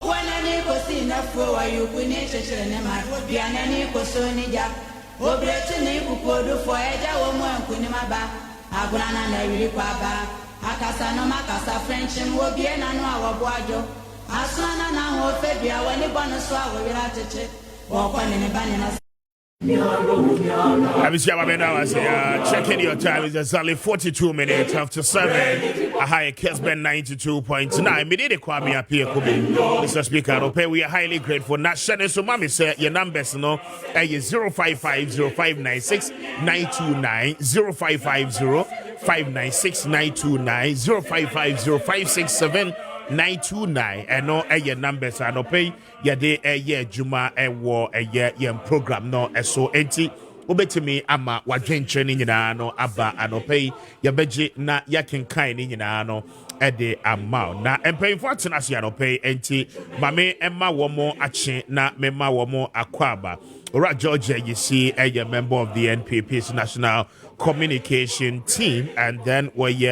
When any question of where you could nature and be an any question, Obretini Kukodu for Eja Woman Kunimaba, Agrana Neri Papa, Akasano Makasa French and Wobian and our Boajo, Asana now Febia when the bonus will have to check, or when any banana. Checking your time is exactly 42 minutes after 7. A high Kessben 92.9. Me did Kwame Appiah Kubi, Mr. Speaker. We are highly grateful. Not sending so mommy say your numbers no 0550596 0550596 0550567 929 and no your numbers are no pay ya de juma war a program no so enti obetimi ama wadwenche ni nyina no aba anopai ya beji na yakin kan ni nyina no de ama na empayfo atena so anopai enti mame emma womo ache na mema womo akwaba ora Georgia you see a member of the NPP's national communication team and then we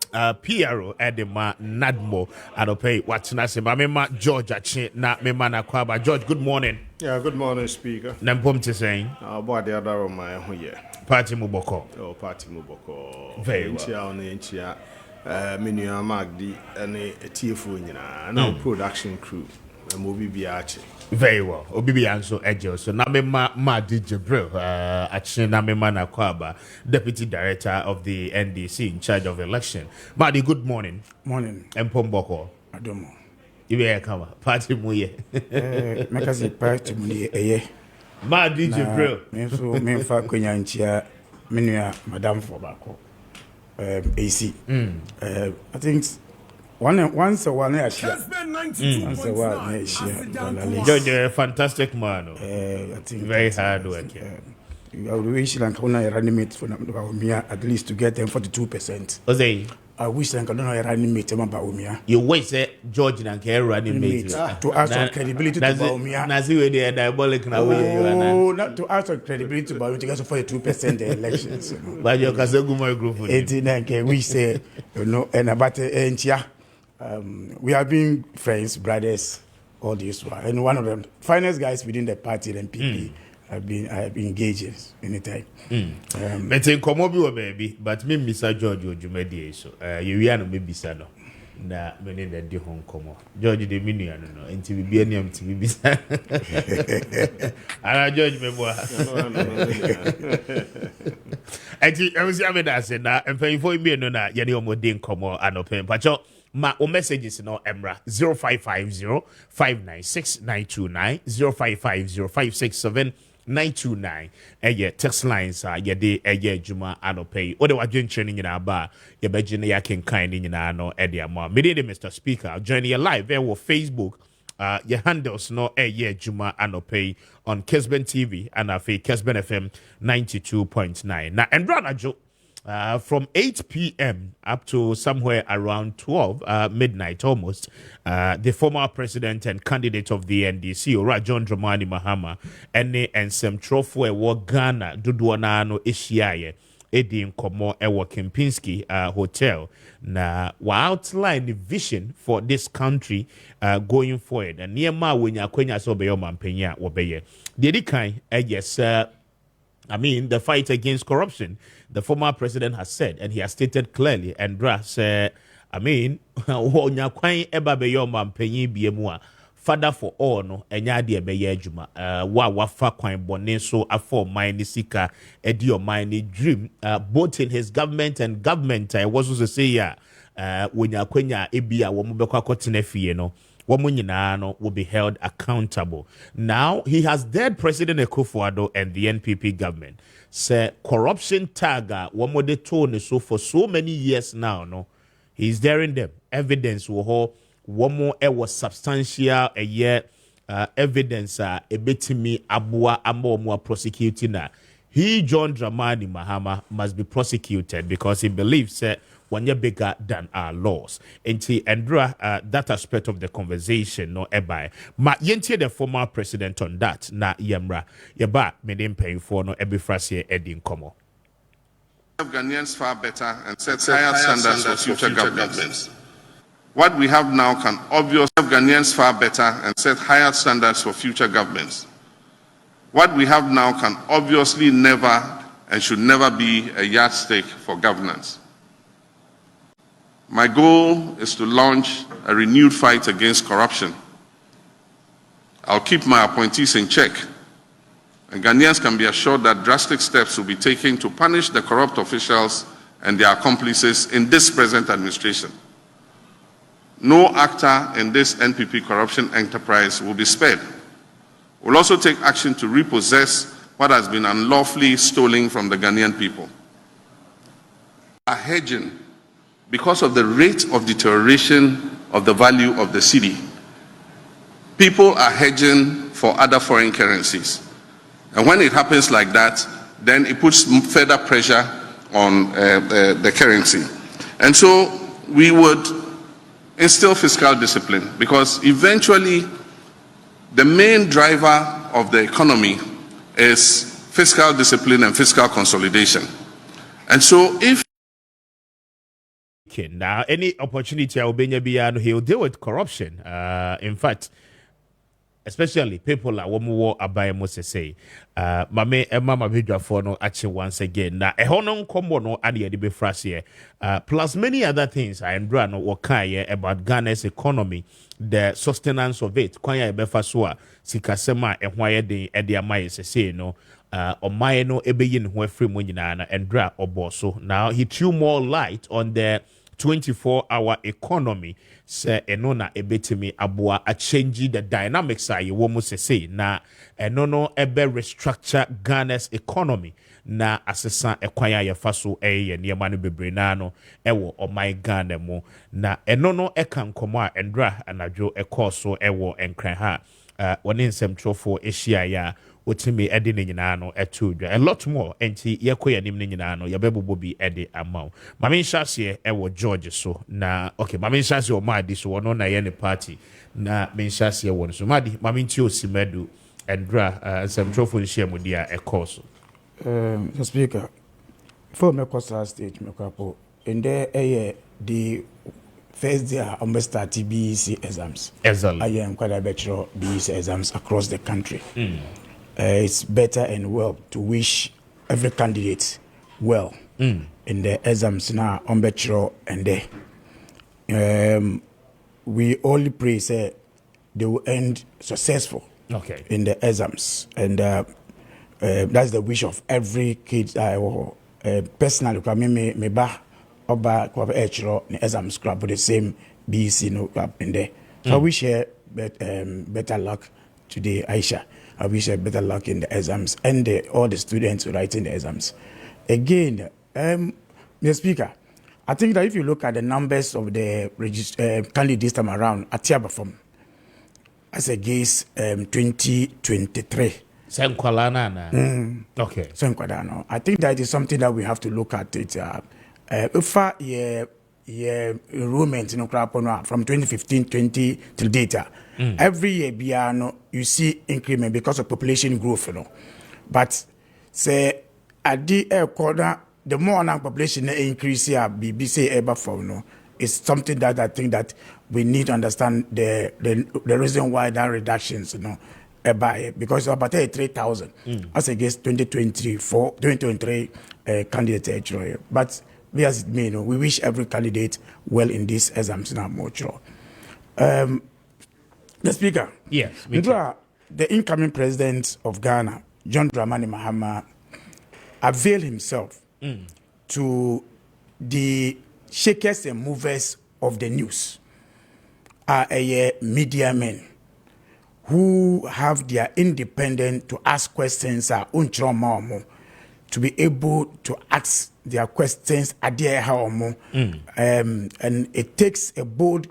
PRO Edema Nadmo Adope Watinase Mamema George Achi na Memana Kwaba. George, good morning. Yeah, good morning, Speaker. Nampom to saying about the other of my here. Party Muboko. Oh, Party Muboko. Very well. Inchia, Minua Magdi, and a TFU, and our production crew, and movie Biachi. Very well. Obibi Anso Ejo. So Namema Madi Jibril, Achi Namema Nakwaba, Deputy Director of the NDC in charge of election. Madi, good morning. Morning. Mpomboko. Adomo. Ibe kama party muye. Makazi party muye eye. Madi Jibril. Menso menfa kwenya nchia menua Madam Fobako. AC. I think once a one year share. Once a one year share. George, a fantastic man. I think very hard work. I wish I can reanimate for Umia at least to get them 42%. I wish I can reanimate them about Umia. You wait, George, and can reanimate to ask for credibility to Umia. Nazi, they are diabolic now. Oh, not to ask for credibility to Umia to get 42% the elections. But your Kazaguma group, 89, we say, and about Enchia. We have been friends, brothers, all this while. And one of them, finest guys within the party, the NPP, have been engaged anytime. But in Komobi, baby, but me, Mr. George, you made the issue. You are no baby son. Na many that do home come. George, the minion, no, and to be any to be beside. And George, me boy. I was having that said that, and for you, me, no, na, Yanni, more ding come and open, but my messages no Emra 0550-596-929 0550-567-929 text lines ye juma anopay o de wadwen training na ba ye beje na yakin kind ni na no ama me de Mr. Speaker join you live on Facebook your handles no juma anopay on Kessben TV and afi Kessben FM 92.9 na Endra Ajo from 8 p.m. up to somewhere around 12, midnight almost, the former president and candidate of the NDC, Ora John Dramani Mahama, and some trophy ewo Ghana, Duduana no Ishiaye, Edi Nkomo ewo Kempinski Hotel, na wa outline the vision for this country going forward. And near ma wenya kwenya so beyo mampenya wobeye. The kind, yes, the fight against corruption, the former president has said, and he has stated clearly, and said, father for all, no, and yadia beyajuma, wafa kwine boneso, afo mine sika, edio mine dream, both in his government and government, I was to say, when ya kwenya ebia, wamubekwa kotinefi, no. Will be held accountable. Now, he has dead President Akufo-Addo and the NPP government. Say corruption tagger, de tone so for so many years now, no, he's daring them. Evidence will hold was substantial a year evidence a betimi abua amo prosecuting. He John Dramani Mahama must be prosecuted because he believes one year bigger than our laws. And that aspect of the conversation, no ebai. Ma yenti the former president on that, na yemra. Yeba, medim paying for no ebifrasi edin komo. Ghanaians far better and set higher standards for future governments. What we have now can obviously serve Ghanaians far better and set higher standards for future governments. What we have now can obviously never and should never be a yardstick for governance. My goal is to launch a renewed fight against corruption. I'll keep my appointees in check, and Ghanaians can be assured that drastic steps will be taken to punish the corrupt officials and their accomplices in this present administration. No actor in this NPP corruption enterprise will be spared. We'll also take action to repossess what has been unlawfully stolen from the Ghanaian people. Are hedging because of the rate of deterioration of the value of the cedi. People are hedging for other foreign currencies. And when it happens like that, then it puts further pressure on the currency. And so we would instill fiscal discipline, because eventually the main driver of the economy is fiscal discipline and fiscal consolidation. And so if now any opportunity he'll deal with corruption. In fact, especially people like Womuwo Abaye Moses say, Mame Mama Vidra for no action once again. Now, a honon combo no adi be frasier, plus many other things I am no wakaye about Ghana's economy, the sustenance of it. Kwanya Befasua, Sikasema, and why the Ediamai say no. Omaye no ebeyin who free munina and dra oboso. Now he threw more light on the 24-hour economy. Say enona ebetimi abua a change the dynamics a yewomu say na enono ebe restructure Ghana's economy na asesa ekwanya yefaso ye niema no bebre na no ewo omai Ghana mu na enono eka nkomo a endra anadwo ekoso ewo enkran ha woni nsem trofo ehia ya otimi ede ne nyina no etudwa a lot more enti yekoya nim ne nyina no yebebobo bi ede amount mame nhyase ewo George so na okay mame nhyase o madi so wono na ye ne party na me nhyase won so madi mame nti osimedu endra nsem trofo nhia mu dia ekoso the speaker for me costa stage me kwapo in there the first day I almost start BEC exams. Exactly. I am quite a bachelor BEC exams across the country. It's better and well to wish every candidate well in the exams now on bachelor and there. We only pray say they will end successful in the exams, and that's the wish of every kid. Personally, me ba oba kwa echro ni exam scrap the same BC no in there. So I wish her better luck today, Aisha. I wish her better luck in the exams and all the students writing the exams. Again, Mr. Speaker, I think that if you look at the numbers of the candidates this time around, Appiah perform as against 2023. Okay. I think that is something that we have to look at it. If enrollment from 2015-20 till data, every year you see increment because of population growth, But say at the corner, the more population increase here, BBC ever for is something that I think that we need to understand the reason why that reductions, because about 3,000 as against 2023 candidate. But we as it may, we wish every candidate well in these exams now more sure. The Speaker, yes, the incoming president of Ghana, John Dramani Mahama, availed himself to the shakers and movers of the news, media men who have their independent to ask questions to be able to ask their questions and it takes a bold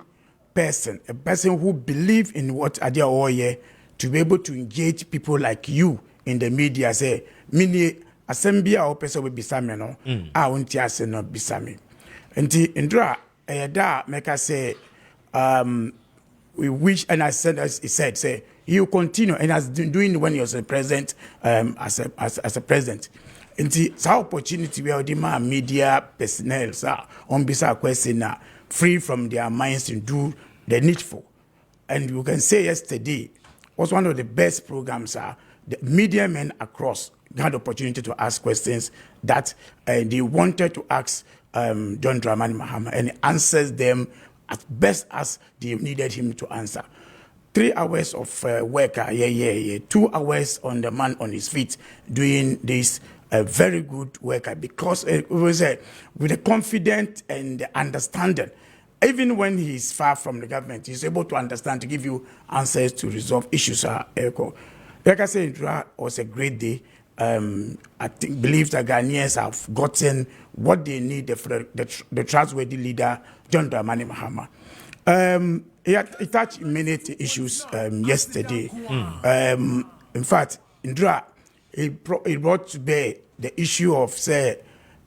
person, a person who believes in what Adia Oye, to be able to engage people like you in the media. Say, mini assembly or person will be sami no, I won't say no be sami. And Indra, da make us say, we wish, and I said, as he said, say you continue, and as doing when he was a president, as a president. And see, opportunity we are the media personnel, sir, on bisa question now. free from their minds and do the needful. And you can say yesterday was one of the best programs. The media men across had the opportunity to ask questions that they wanted to ask John Dramani Mahama, and he answers them as best as they needed him to answer. 3 hours of work, 2 hours on the man on his feet doing this very good work because it was with a confidence and understanding. Even when he's far from the government, he's able to understand, to give you answers to resolve issues. Like I said, it was a great day. I believe that Ghanaians have gotten what they need for the trustworthy leader, John Dramani Mahama. He touched many issues yesterday. In fact, Indra, he brought to bear the issue of, say,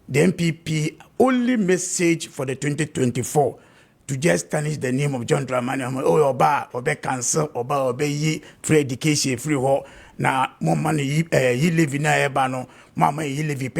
the MPP only message for the 2024 to just tarnish the name of John Dramani Mahama. Oh, Oba cancel, Oba yi free education, free war. Now, more money you live in a bano, Mama, you live in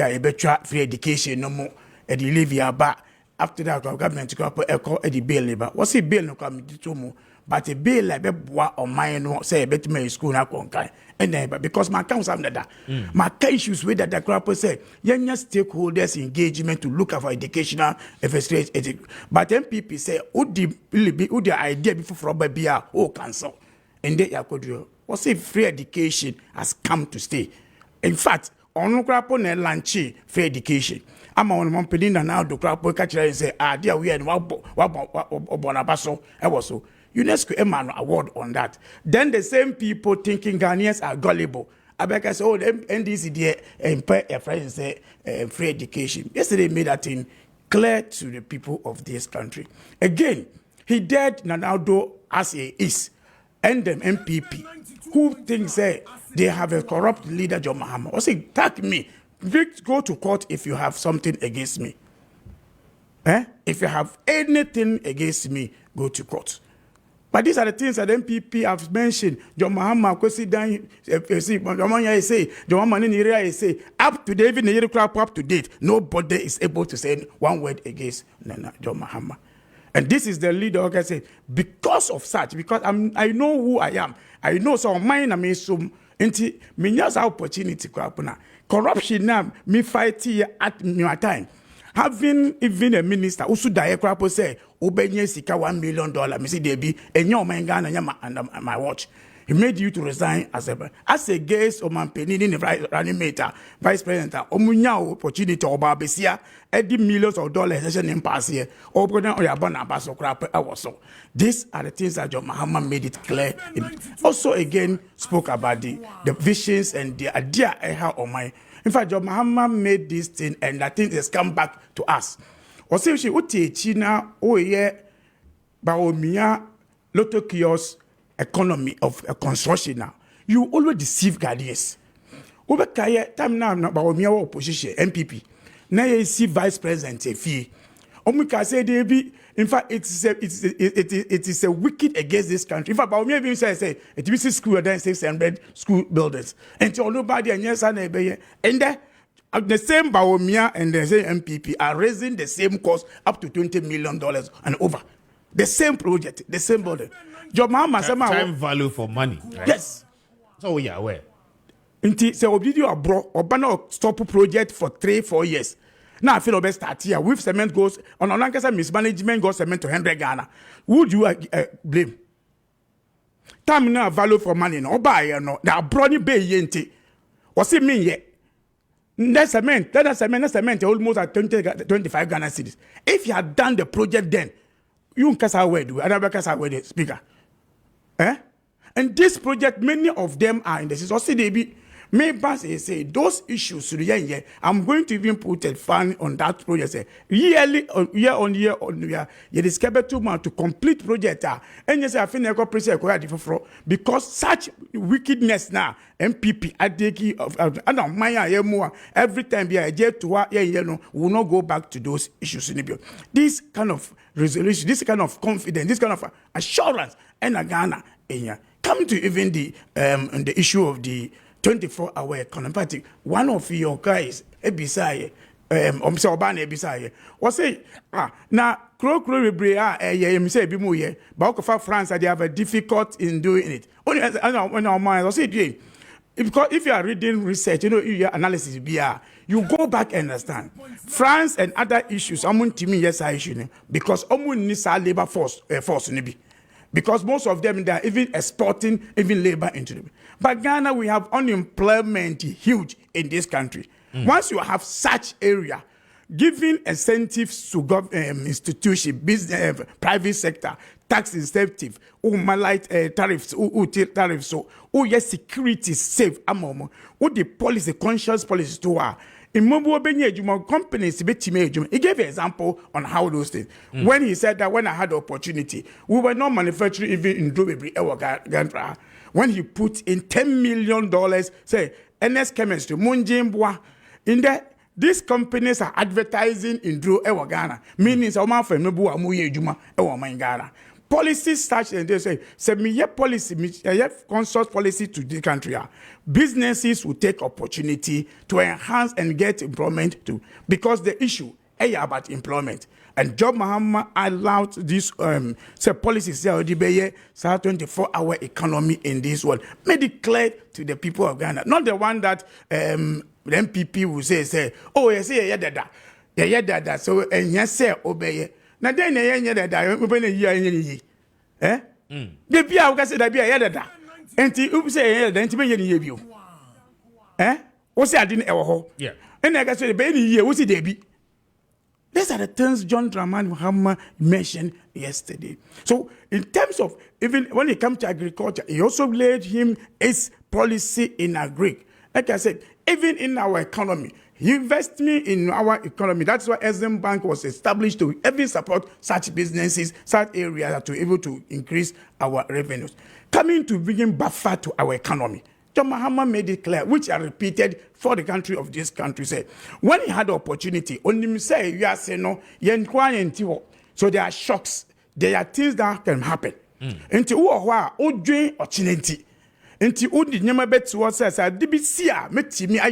free education, no more, and you live here back. After that, government to go up a bill. But what's a bill no come to more? But a bill like what or mine say better me school na conkai. And then because my council under that, my issues with that the crop say young stakeholders engagement to look for educational infrastructure. But MPP say would the idea before from baby cancel. And they are could what's a free education has come to stay. In fact, on crop on a lunchy free education. I'm on one penny now the crop will catch and say, dear, we had Bonabaso. I was so UNESCO Emmanuel award on that. Then the same people thinking Ghanaians are gullible. I beg I say, oh, the NDC and pay a friend say free education. Yesterday made that thing clear to the people of this country. Again, he dared Nanado as he is, and them MPP who thinks they have a corrupt leader, John Mahama. Or say, tag me. Go to court if you have something against me. If you have anything against me, go to court. But these are the things that MPP have mentioned. John Mahama, John Mahama say, up to David, up to date, nobody is able to say one word against John Mahama. And this is the leader, okay, say, because of such, because I know who I am. I know so mine, I mean, so, into me, opportunity, corruption now, me fight here at my time. Having even a minister who should die, say, Obenye Sika $1 million, Missy Debbie, and your man Ghana under my watch. He made you to resign as a guest or man penny in the animator, vice president, Omunya opportunity or Barbesia, $80 million in pass here, or Brother Oyabana Basso Crap. So these are the things that John Mahama made it clear. Also, again, spoke about the visions and the idea I have on my. In fact, John Mahama made this thing, and I think it's come back to us. Or say she would teach China, oh yeah, Baomia, Lotto kiosk economy of a construction now. You always deceive Ghanaians. Over time now, Baomia opposition, MPP. Now you see vice president, a fee. Omika say they be, in fact, it is a wicked against this country. In fact, Baomia even say it is school then 600 school buildings. And so nobody and yes, and the same Baomia and the same MPP are raising the same cost up to $20 million and over. The same project, the same building. Time value for money. Right? Yes. So we are aware. Inti se obidi abro obana stop project for 3-4 years. Now I feel obey start here. With cement goes on Olankasa mismanagement goes cement to 100 Ghana. Would you blame? Time now value for money no buy no. That brony bay yenti. What's it mean yet? That cement almost at 25 Ghana cedis. If you had done the project then, you kasa where do another kasa where the speaker. And this project, many of them are in the system. Also, they be say those issues. I'm going to even put a fund on that project. Say, year on year. You discover 2 months to complete project. And yes, I think I got pressure because such wickedness now. MPP adeki of Maya every time we get to will not go back to those issues in the bill. This kind of resolution, this kind of confidence, this kind of assurance, and Ghana coming to even the issue of the 24-hour economy. One of your guys, Ebisai, say Obana Bisaya. Was say, now, Crow Rebrea, say, Bimuye, but France, they have a difficult in doing it. Only I know when our mind, I say, because if you are reading research, your analysis, you go back and understand. France and other issues, I'm to me, yes, I issue, because needs our labor force, because most of them, they are even exporting even labor into them. But Ghana, we have unemployment huge in this country. Once you have such area, giving incentives to government institution, business, private sector, tax incentive, tariffs, so yes, security safe, the policy, conscious policies to are. In mobile companies, he gave an example on how those things. When he said that when I had the opportunity, we were not manufacturing even in Drobebri, when he put in $10 million, say, NS Chemistry, Munjimbwa, in that these companies are advertising in Ghana, meaning Sama for Mebu Amuye Juma, Ghana. Policies such and they say me policy, conscious policy to the country. Businesses will take opportunity to enhance and get employment too, because the issue is about employment. And Job Mahama allowed this policies 24-hour economy in this world. Made it clear to the people of Ghana, not the one that the MPP will say, oh, yes, yeah, so and yes, say obey. Now then, the Bia, I say that be a yada. And you say, then to me, you. What's I didn't ever yeah. And I say, baby, here, what's it, baby? These are the things John Dramani Mahama mentioned yesterday. So, in terms of even when it comes to agriculture, he also laid him his policy in agri. Like I said, even in our economy, he invested in our economy. That's why Kessben Bank was established to even support such businesses, such areas to be able to increase our revenues. Coming to bring buffer to our economy. John Mahama made it clear, which I repeated for the country of this country, say, when he had the opportunity, only me say, you are saying no, so there are shocks, there are things that can happen. Into Odre or Chinenti. Into Udi Nyamabet was as I did see me a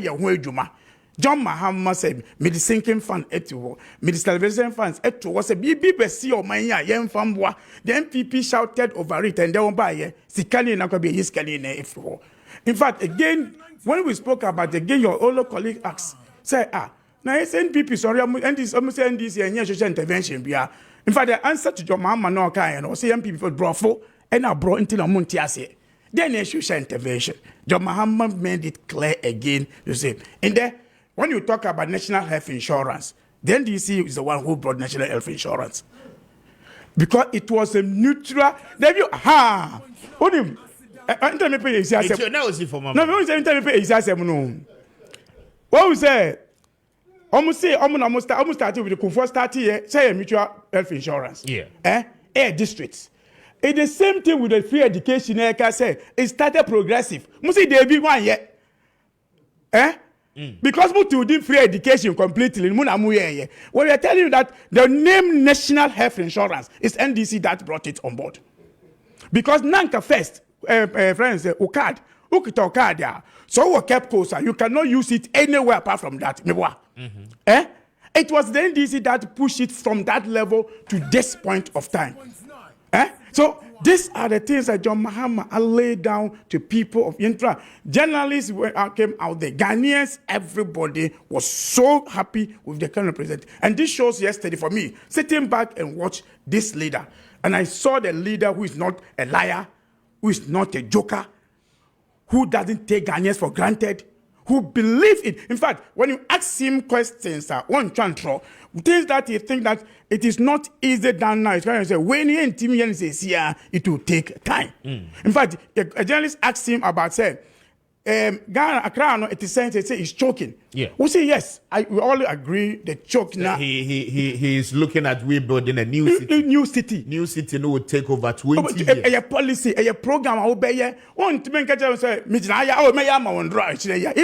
John Mahama said, me the sinking fund eto, me the television funds eto was a BBC or my young famboa. The MPP shouted over it and they won't buy it. Sikali na be iskali ne ifo. In fact, again, when we spoke about again, your old colleague asked, say, now it's NPP, sorry, and this almost end this year, social intervention. In fact, the answer to John Mahama no kind, or say MPP for brought for, and I brought into the Muntiase. Then a social intervention. John Mahama made it clear again, you see. In there, when you talk about national health insurance, the NDC is the one who brought national health insurance. Because it was a neutral, what we say? Almost started with the Kufu started here, say a mutual health insurance. Yeah. Air districts. It's the same thing with the free education. I say it started progressive. Must say there be one yet. Because we do free education completely. When we are telling you that the name National Health Insurance is NDC that brought it on board. Because Nanka first, friends, Ukad, Ukita, so we kept closer. You cannot use it anywhere apart from that. It was the NDC that pushed it from that level to this point of time. So these are the things that John Mahama laid down to people of Intra. Journalists came out there. Ghanaians, everybody was so happy with the current president. And this shows yesterday for me, sitting back and watch this leader. And I saw the leader who is not a liar, who is not a joker, who doesn't take Ghanaians for granted, who believe in fact, when you ask him questions, one chantro, things that he think that it is not easy done now. It's kind of say, when you and says here, it will take time. In fact, a journalist asked him about, say, Ghana, Accra, it is saying, say he's choking. Yeah. We say, yes, we all agree the choke now. He is looking at rebuilding a new city. New city will take over 20 years. A policy, a program, I obey. One to make a say, he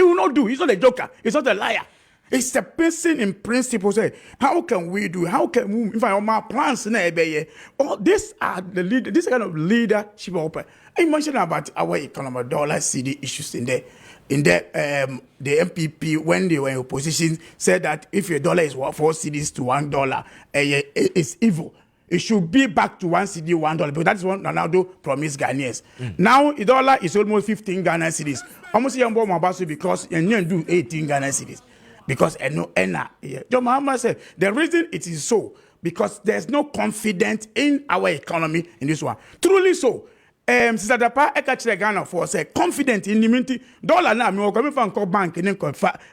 will not do. He's not a joker. He's not a liar. It's a person in principle. Say, how can we do? How can we? If I my plans, oh, these are the leader. This kind of leadership open. I mentioned about our economic dollar CD issues in there. The MPP, when they were in opposition, said that if your dollar is 4 cedis to $1, it's evil. It should be back to 1 cedi, $1. But that's what Ronaldo promised Ghanaians. Now, the dollar is almost 15 Ghana cedis. Almost because you do 18 Ghana cedis. Because John Mahama said the reason it is so, because there's no confidence in our economy in this one. Truly so. Sister Dapa Ekachile Ghana for say confident in the minty dollar now. Me coming from bank and then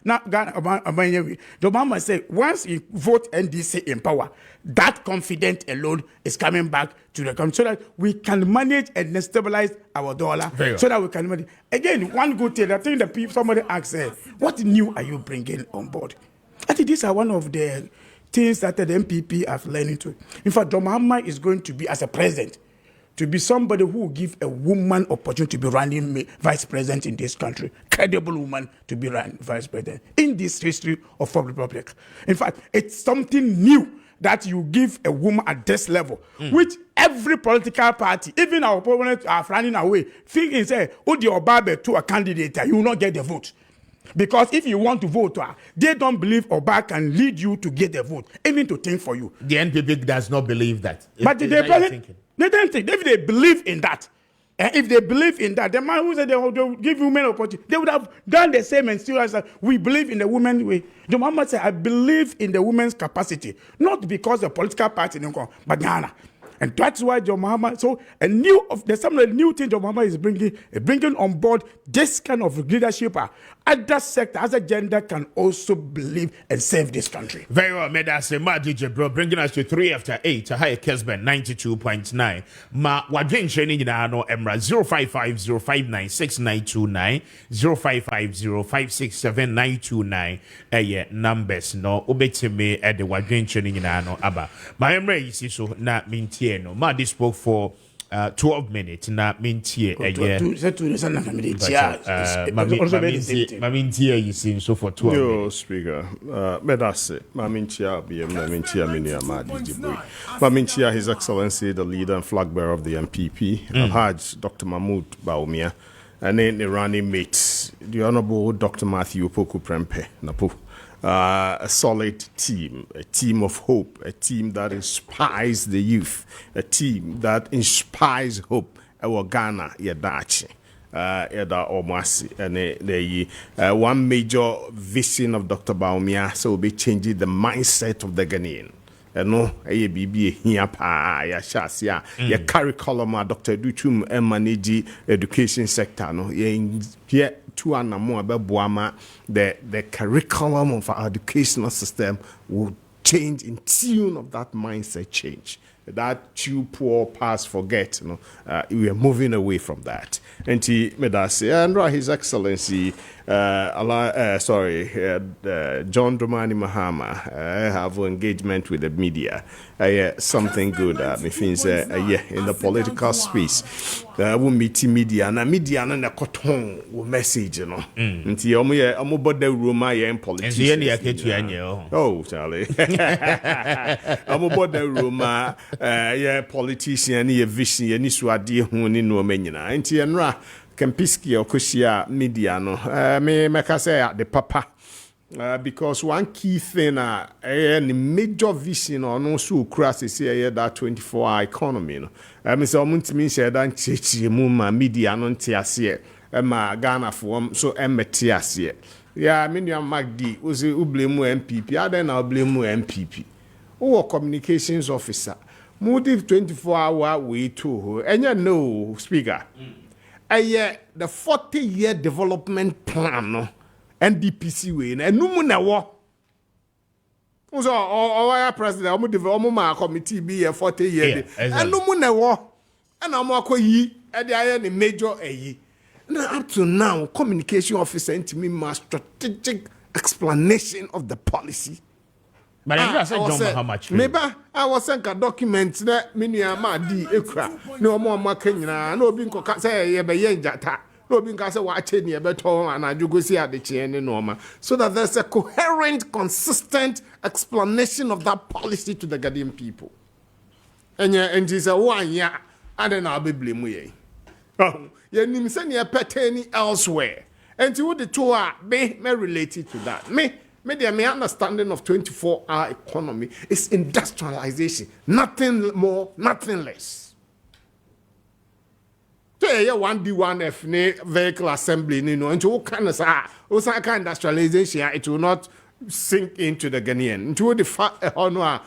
now Ghana Obama say once you vote NDC in power, that confidence alone is coming back to the country so that we can manage and stabilize our dollar. So that we can manage. Again, one good thing I think that people somebody asked, what new are you bringing on board? I think these are one of the things that the MPP are learning to. In fact, John Mahama is going to be as a president. To be somebody who will give a woman opportunity to be running vice president in this country, credible woman to be running vice president in this history of our republic. In fact, it's something new that you give a woman at this level, which every political party, even our opponents are running away, thinking, say, Odi Obabe to a candidate, you will not get the vote. Because if you want to vote, they don't believe Oba can lead you to get the vote, even to think for you. The NPP does not believe that. But they don't think. If they believe in that, if they believe in that, the man who said they will give women opportunity, they would have done the same and still answer, we believe in the women way. The Muhammad said, I believe in the women's capacity, not because the political party, but Ghana. And that's why John Mahama, so there's some of the new things John Mahama is bringing on board this kind of leadership. Other sector, other gender can also believe and serve this country. Very well, Medase, Ma DJ Bro, bringing us to 3 after 8, high Kessben 92.9. Ma, Wadwin training in Ano Emra 05505969929, 05505679929. Numbers no, Ubetime at the Wadwin training in Ano Abba. My Emra is so not minty. No, Madi spoke for 12 minutes. Na mintie mintie you see so for 12 minutes. Speaker, Medase, Mamintia, Minia Madi Jibri. Mamintia, His Excellency, the leader and flag bearer of the MPP, Alhaj Dr. Mahmoud Bawumia, and then the running mates, the Honorable Dr. Matthew Poku Prempe, Napo. A solid team, a team of hope, a team that inspires the youth, a team that inspires hope. Our Ghana, Yadachi, Yada Omasi, and one major vision of Dr. Bawumia, so will be changing the mindset of the Ghanaian. No, ABB here, ya shasia, ya curriculum, Dr. Duchum, manage education sector, no, yeah, to and more about Boama, the curriculum of our educational system will change in tune of that mindset change. That too poor pass forget, we are moving away from that. And he made us say, and His Excellency, John Dramani Mahama, have engagement with the media. Something good, me feels, in the political space. We meet media, and media and the cotton will message, And he almost about the room, I am politician. Oh, Charlie. I'm about the room, politician, vision, and Iswadi, who no menina. And Tianra. Kempiski or Kushia media no me say the papa because one key thing any major vision or no so crass is here that 24-hour economy no me say omuntimi share dan chechi mu ma media no ntiase ma Ghana for so emetiase ya me nua Magdi ozi ublemu MPP aden na ublemu MPP o communications officer mudi 24-hour way to enya no speaker the 40-year development plan, no, NDPC way, and no one know. So, our president, I'm development committee be a 40-year, and no one know. And I'm going at the major A. Now, up to now, communication officer sent me my strategic explanation of the policy. But I said, how much? Maybe I was sent a document that Minia di Ekra. No more Makena, no being say, Jata, no being Casa watching a better and I do go see at the chain in Norma. So that there's a coherent, consistent explanation of that policy to the Ghanaian people. And she's a 1 year, and then I'll be blamed. Yenim se ne pertaining elsewhere. And you the two are me related to that. Me understanding of 24-hour economy is industrialization. Nothing more, nothing less. So yeah, 1D1F vehicle assembly, and all kind of industrialization, it will not sink into the Ghanaian. Into the 24-hour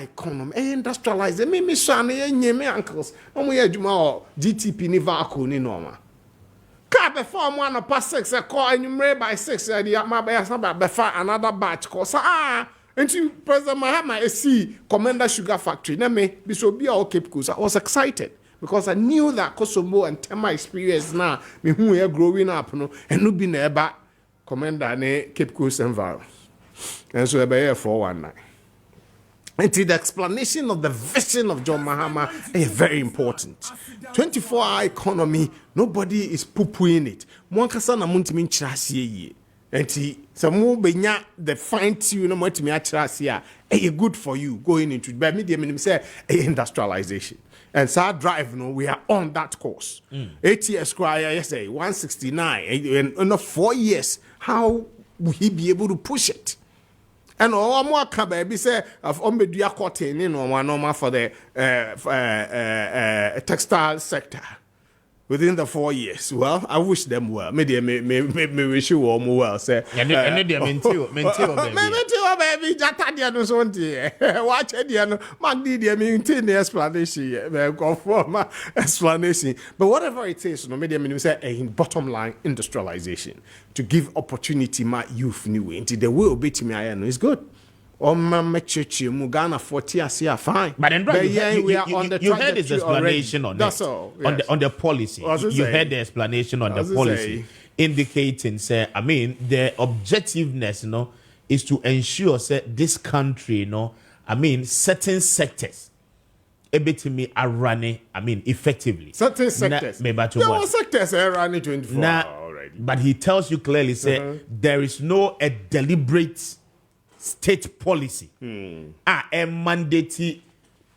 economy, industrialize. Me son, me uncles, and we had GTP ni vacuum ni normal. Car before 1:06, a call enumerate by 6, before another batch cause and you President Mahama see Commander Sugar Factory. Na me this will be all Cape Coast. I was excited because I knew that Kosovo and Tema experience now, me who we are growing up, and no be never Commander ne Cape Coast environment. And so I be here 419. And the explanation of the vision of John Mahama is very important. 24-hour economy, nobody is poo-pooing it. Mwankasa na muntimi nchirasiye ye. And some benya the fine tune no muntimi nchirasiye. Good for you going into. But me say industrialization. And so drive, we are on that course. 8 years, yes, 169, in 4 years. How will he be able to push it? And all more baby say of Ombedua cotton in one normal for the textile sector within the 4 years. Well, I wish them well. Maybe wish you all more well. Say, baby. Jatadia no sonti. Watch Ediano. Magdi maintain the explanation. Go for my explanation. But whatever it is, no media say in bottom line industrialization to give opportunity my youth new into the will be to me. I know is good. My church, Mugana 40 are fine. But then, you heard his explanation already. That's all. Yes. On the policy. You heard the explanation on the policy, indicating, say, I mean, the objectiveness, is to ensure, say, this country, I mean, certain sectors, me are running, I mean, effectively. Certain sectors. Sectors are running 24 hours already. But he tells you clearly, say, there is no a deliberate state policy a mandate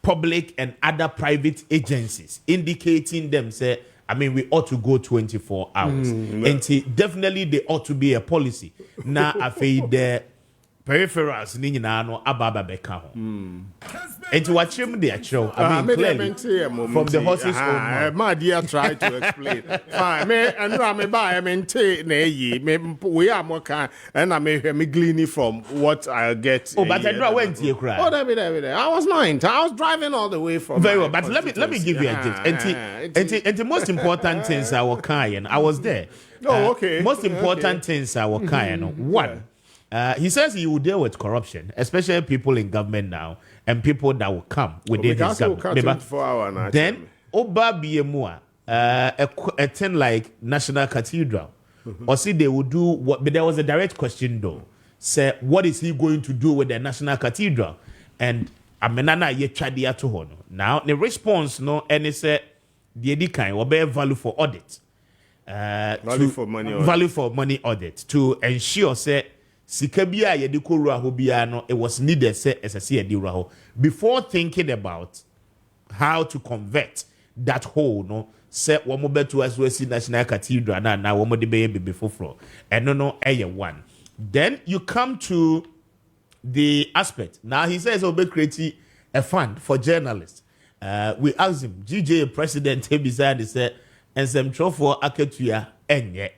public and other private agencies indicating them say I mean we ought to go 24 hours and definitely there ought to be a policy now after the peripherals ni nyina no ababa beka ho and to watch him there show I mean clearly from the horses home my dear try to explain fine me and me buy me take na yi me we are more can and I me gleaning from what I'll get but I know went here cry I was 9 I was driving all the way from very well but let me give you a gift and the most important things I was kind I was there okay most important things I was kind one he says he will deal with corruption, especially people in government now and people that will come within his government. Then, Oba Biemua, a thing like National Cathedral, or see they will do what, but there was a direct question though. Say, what is he going to do with the National Cathedral? And Amenana ye chadia to hono. Now, the response, and he said, the edikan will be value for audit. Value for money audit to ensure, say, Sikabia yedikura hobiano, it was needed say SSC ediraho before thinking about how to convert that whole no say one more to as well see National Cathedral now one more the baby before floor and no one. Then you come to the aspect. Now he says we'll be creating a fund for journalists. We asked him, GJ president he beside said and some for Aketuya enye.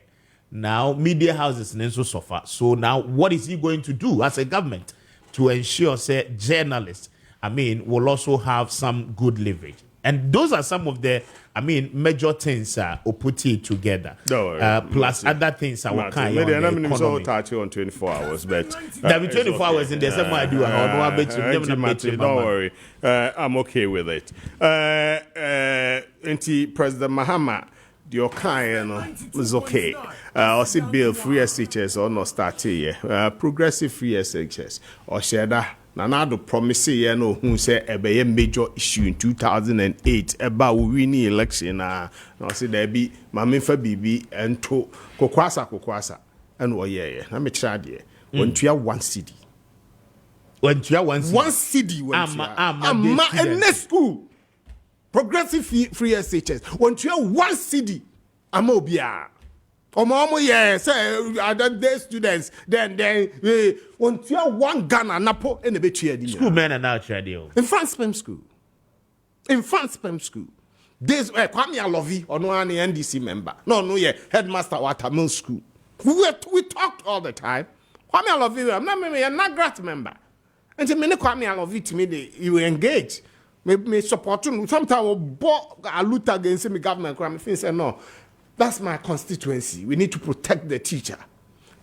Now, media houses also suffer. So now, what is he going to do as a government to ensure, say, journalists, I mean, will also have some good leverage? And those are some of the, I mean, major things will put it together. Plus other things are kind of economy. On 24 hours, but there be 24 hours in the same I do. Don't worry, I'm okay with it. President Mahama. Your kind is okay. Or see bill free SHS or no start here. Progressive free SHS or share that. Now the promise no who say a major issue in 2008 about winning election. Now see there be Mamifa Bibi and to Kokwasa and oh yeah. Let me try there. When you have one city. When you have one city when you have. And next school. progressive free SHS. When you have one city, I'm obia. Yeah, say other students. Then when you have one Ghana, Napo, and a bit school men are now trading. In France, Pem School. This Kwame Appiah or no any NDC member. No, headmaster Watermill School. We talked all the time. Kwame Appiah, I'm not grad member. And to me, Kwame Appiah to me, you engage. Me support you. Sometimes we bought a loot against me government. Kwame say no. That's my constituency. We need to protect the teacher.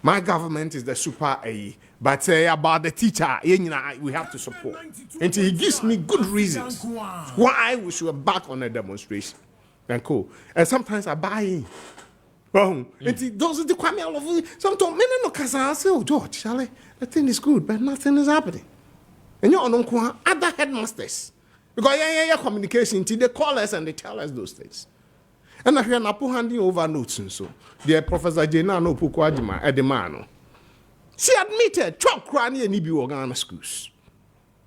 My government is the super A, but about the teacher, we have to support. And he gives me good reasons why we should back on a demonstration. And cool. And sometimes I buy in. And those are the Kwame Appiah. Sometimes many no can say, oh George, Charlie, the thing is good, but nothing is happening. And you're on other headmasters. Because communication, they call us and they tell us those things. And I hear Napo handing over notes and so. Dear Professor Jena no Pukwadima Edemano. She admitted Chok Krani and Ibi Organa schools.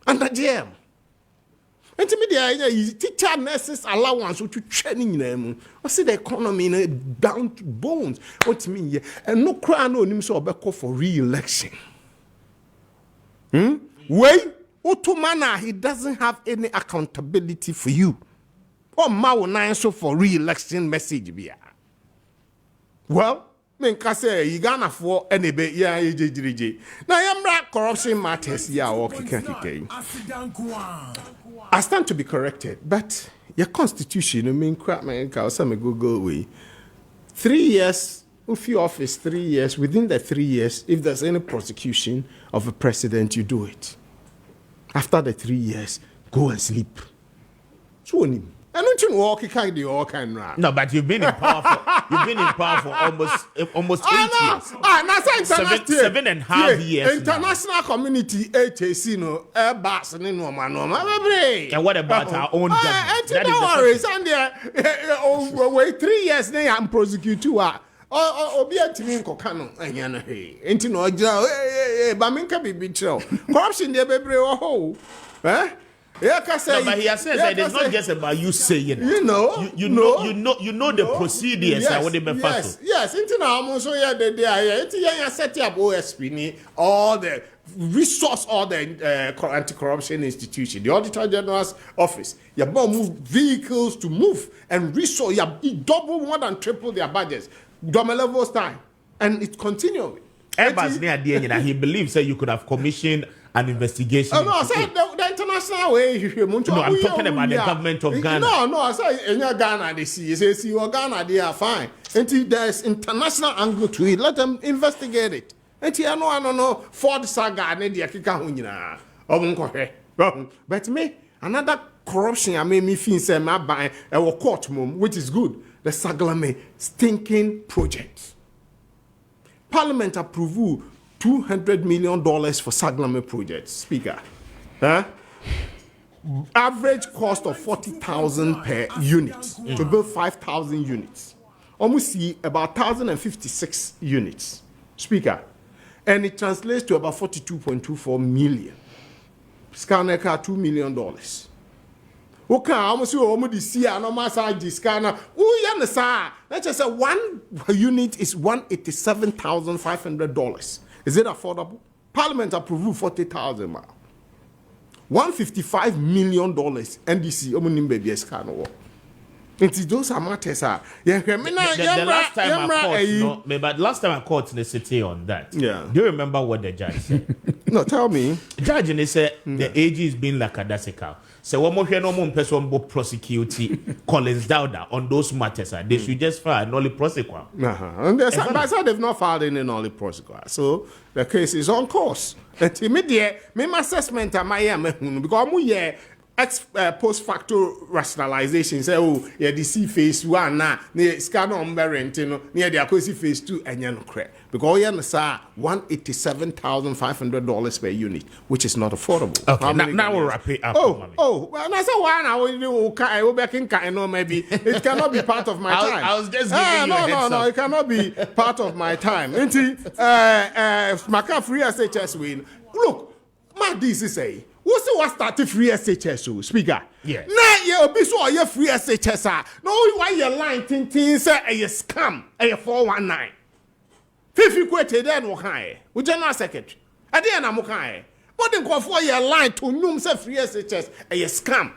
And the GM. And to me, the idea teacher nurses allowance to training them. I see the economy down to bones. What mean? And no crown on him so call for re-election. Wait, Otomana, he doesn't have any accountability for you. Or Mao nine so for re-election message be. Well, men can say you gonna for any bit, yeah, now I'm corruption matters, yeah, or I stand to be corrected, but your constitution, I mean, crap, man, go away. 3 years, if you office 3 years, within the 3 years, if there's any prosecution of a president, you do it. After the 3 years, go and sleep. So, I don't walk kind of all kind of. No, but you've been in power for almost 8 years. Seven and a half years. International community HAC no airbus no man. And what about our own government? Don't worry, Sunday wait 3 years now I'm prosecute you. Obi atimi nkoka no anya na he. Enti no ogira ba menka bibi kire. Corruption dey bebre wo ho. No, but he has said that it's not just about you saying it. You know the procedures. Yes. Into now, I'm also here. Set up OSP ni all the resource, all the anti-corruption institution, the Auditor General's office. You have move vehicles to move and resource. You double, more than triple their budgets. Double levels time, and it's continuing. He believes that you could have commissioned an investigation. No, I said the international way. No, I'm talking about the government of Ghana. No, I said in Ghana they see. They see Ghana they are fine. Until there's international angle to it, let them investigate it. Until I don't know Ford saga and the Akika hunyina. But me another corruption I made me feel say my buy a court mum, which is good. The Saglame stinking project. Parliament approved $200 million for Saglame project. Speaker, average cost of 40,000 per unit to build 5,000 units. Almost see about 1,056 units. Speaker, and it translates to about 42.24 million. Scanner car $2 million. Okay, almost you almost see a normal size scanner. Let's just say one unit is $187,500. Is it affordable? Parliament approved 40,000. $155 million NDC. Those are matters. The last time I caught in the city on that. Yeah. Do you remember what the judge said? No, tell me. The judge and he said the AG is being lackadaisical. So one more person will prosecute Collins Dowda on those matters. They should just file nolly prosecute. And they've not filed any nolly prosecute. So the case is on course. And immediate, my assessment at my because I'm post facto rationalization say the C phase 1 now near scan on rentino near the Akosi phase 2 and no credit because $187,500 per unit, which is not affordable. Okay, now we'll wrap it up. Well, that's a one I will back in maybe it cannot be part of my time. I was just giving you a heads up. No, it cannot be part of my time. Maka free SHS win. Look, my DC say. What's the started free SHS speaker? Yes. Now you obi so you free SHS no why your line tin say a scam a 419 fifi kwete then wo kan wo general secretary ade na mo kan what den go for your line to num say free SHS a scam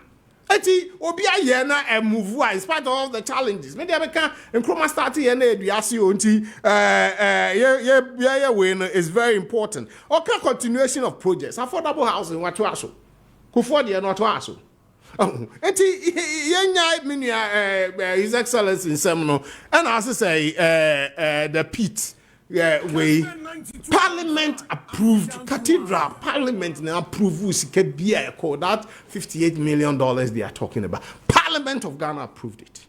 eti obi aye na move in spite of all the challenges me dey beka nkroma start here na eduase onti yeah way is very important okay continuation of projects affordable housing what to aso kufo dey not to aso enti yenya menua his excellency in sem no and as say the pit way Parliament approved cathedral. Parliament now approved that $58 million they are talking about. Parliament of Ghana approved it,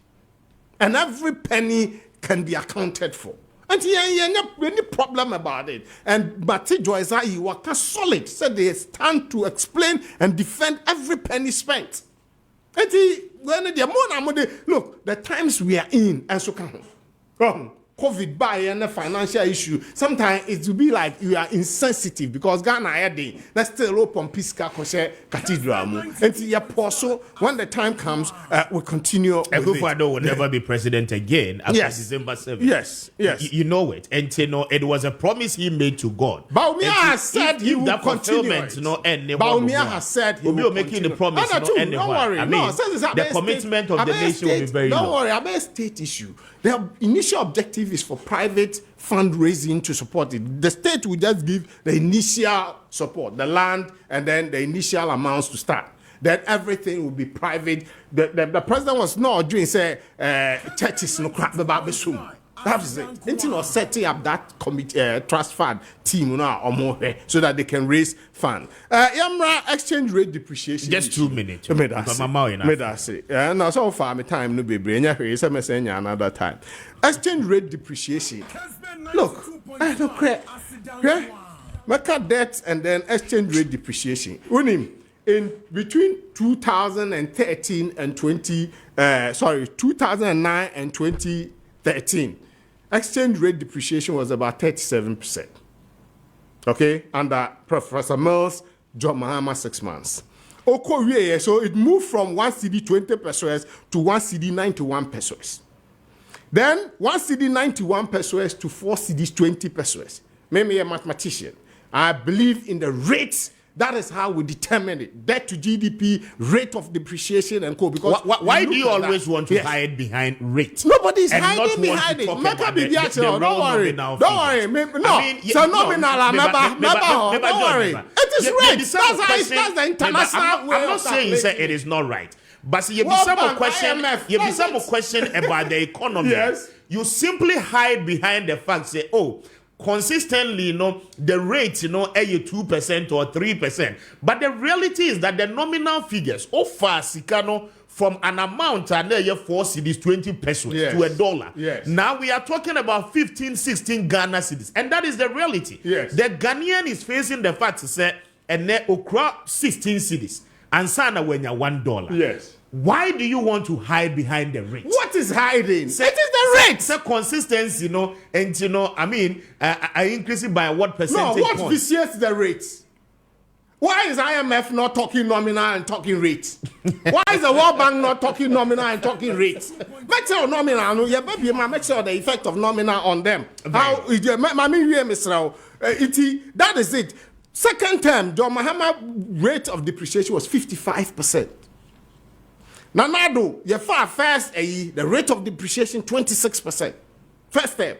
and every penny can be accounted for. And any problem about it. And Bati Joyza Iwaka solid said they stand to explain and defend every penny spent. And look, the times we are in, and so come. COVID by and a financial issue. Sometimes it will be like you are insensitive because Ghana had let's still open Pisca Cathedral. And when the time comes, we'll continue. Akufo-Addo will never be president again after December 7th. Yes. You know it. And it was a promise he made to God. Baumia has said he will continue. Baumia has said he will making the promise. Don't worry. The commitment of the nation will be very low. Don't worry, about a state issue. The initial objective is for private fundraising to support it. The state will just give the initial support, the land, and then the initial amounts to start. Then everything will be private. The president was not doing say churches no crap about the soon. That's it. Until not setting up that committee trust fund team or more so that they can raise funds. Yamra exchange rate depreciation. Just 2 minutes. Now so far my time no be brain. Another time. Exchange rate depreciation. Look, I don't care. Okay? Make debt and then exchange rate depreciation. In between 2013 and 2009 and 2013. Exchange rate depreciation was about 37%. Okay, under Professor Mills, John Mahama 6 months. So it moved from 1 CD 20 pesos to 1 CD 91 pesos. Then 1 CD 91 pesos to 4 CDs 20 pesos. Maybe a mathematician. I believe in the rates. That is how we determine it. Debt to GDP, rate of depreciation, and co. Because why do you always want to hide behind rates? Nobody is hiding behind it. Don't worry. Don't worry. Don't worry. It is rates. That's the international way. I'm not saying it is not right. But see, you be some question about the economy. Yes. You simply hide behind the fact, say, consistently, the rate, 2% or 3%. But the reality is that the nominal figures, far Sikano, from an amount and 4 cedis, 20 pesos to $1. Yes. Now we are talking about 15, 16 Ghana cedis. And that is the reality. Yes. The Ghanaian is facing the fact to say, and okra 16 cedis, and sana when you're $1. Yes. Why do you want to hide behind the rate? What is hiding? It is the rate. It's a consistency, and I increase it by what percentage? No, what vitiates the rates? Why is IMF not talking nominal and talking rates? Why is the World Bank not talking nominal and talking rates? Make sure nominal, make sure the effect of nominal on them. That is it. Second term, John Mahama rate of depreciation was 55%. Nanado, first the rate of depreciation 26%. First term.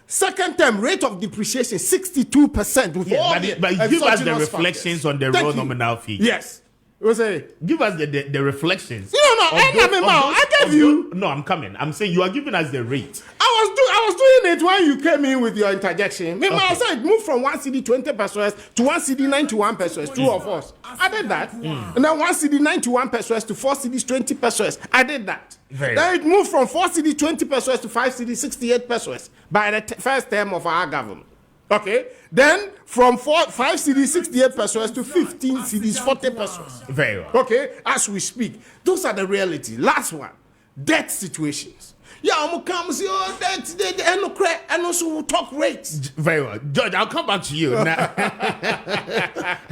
Second term, rate of depreciation 62%. But give us the reflections on the raw nominal fee. Yes. Give us the reflections. I gave you. No, I'm coming. I'm saying you are giving us the rate. I was doing it when you came in with your interjection. I said it moved from 1 CD 20 pesos to 1 CD 91 pesos. Two of us. I did that. And then 1 CD 91 pesos to 4 CDs 20 pesos. I did that. Then it moved from 4 CD 20 pesos to 5 CD 68 pesos by the first term of our government. Okay, then from 5 CD 68 pesos to 15 CDs 40 pesos. Very well. Okay, as we speak, those are the reality. Last one, debt situations. Yeah, I'm come see debt, and and also we'll talk rates. Very well. George, I'll come back to you. Now.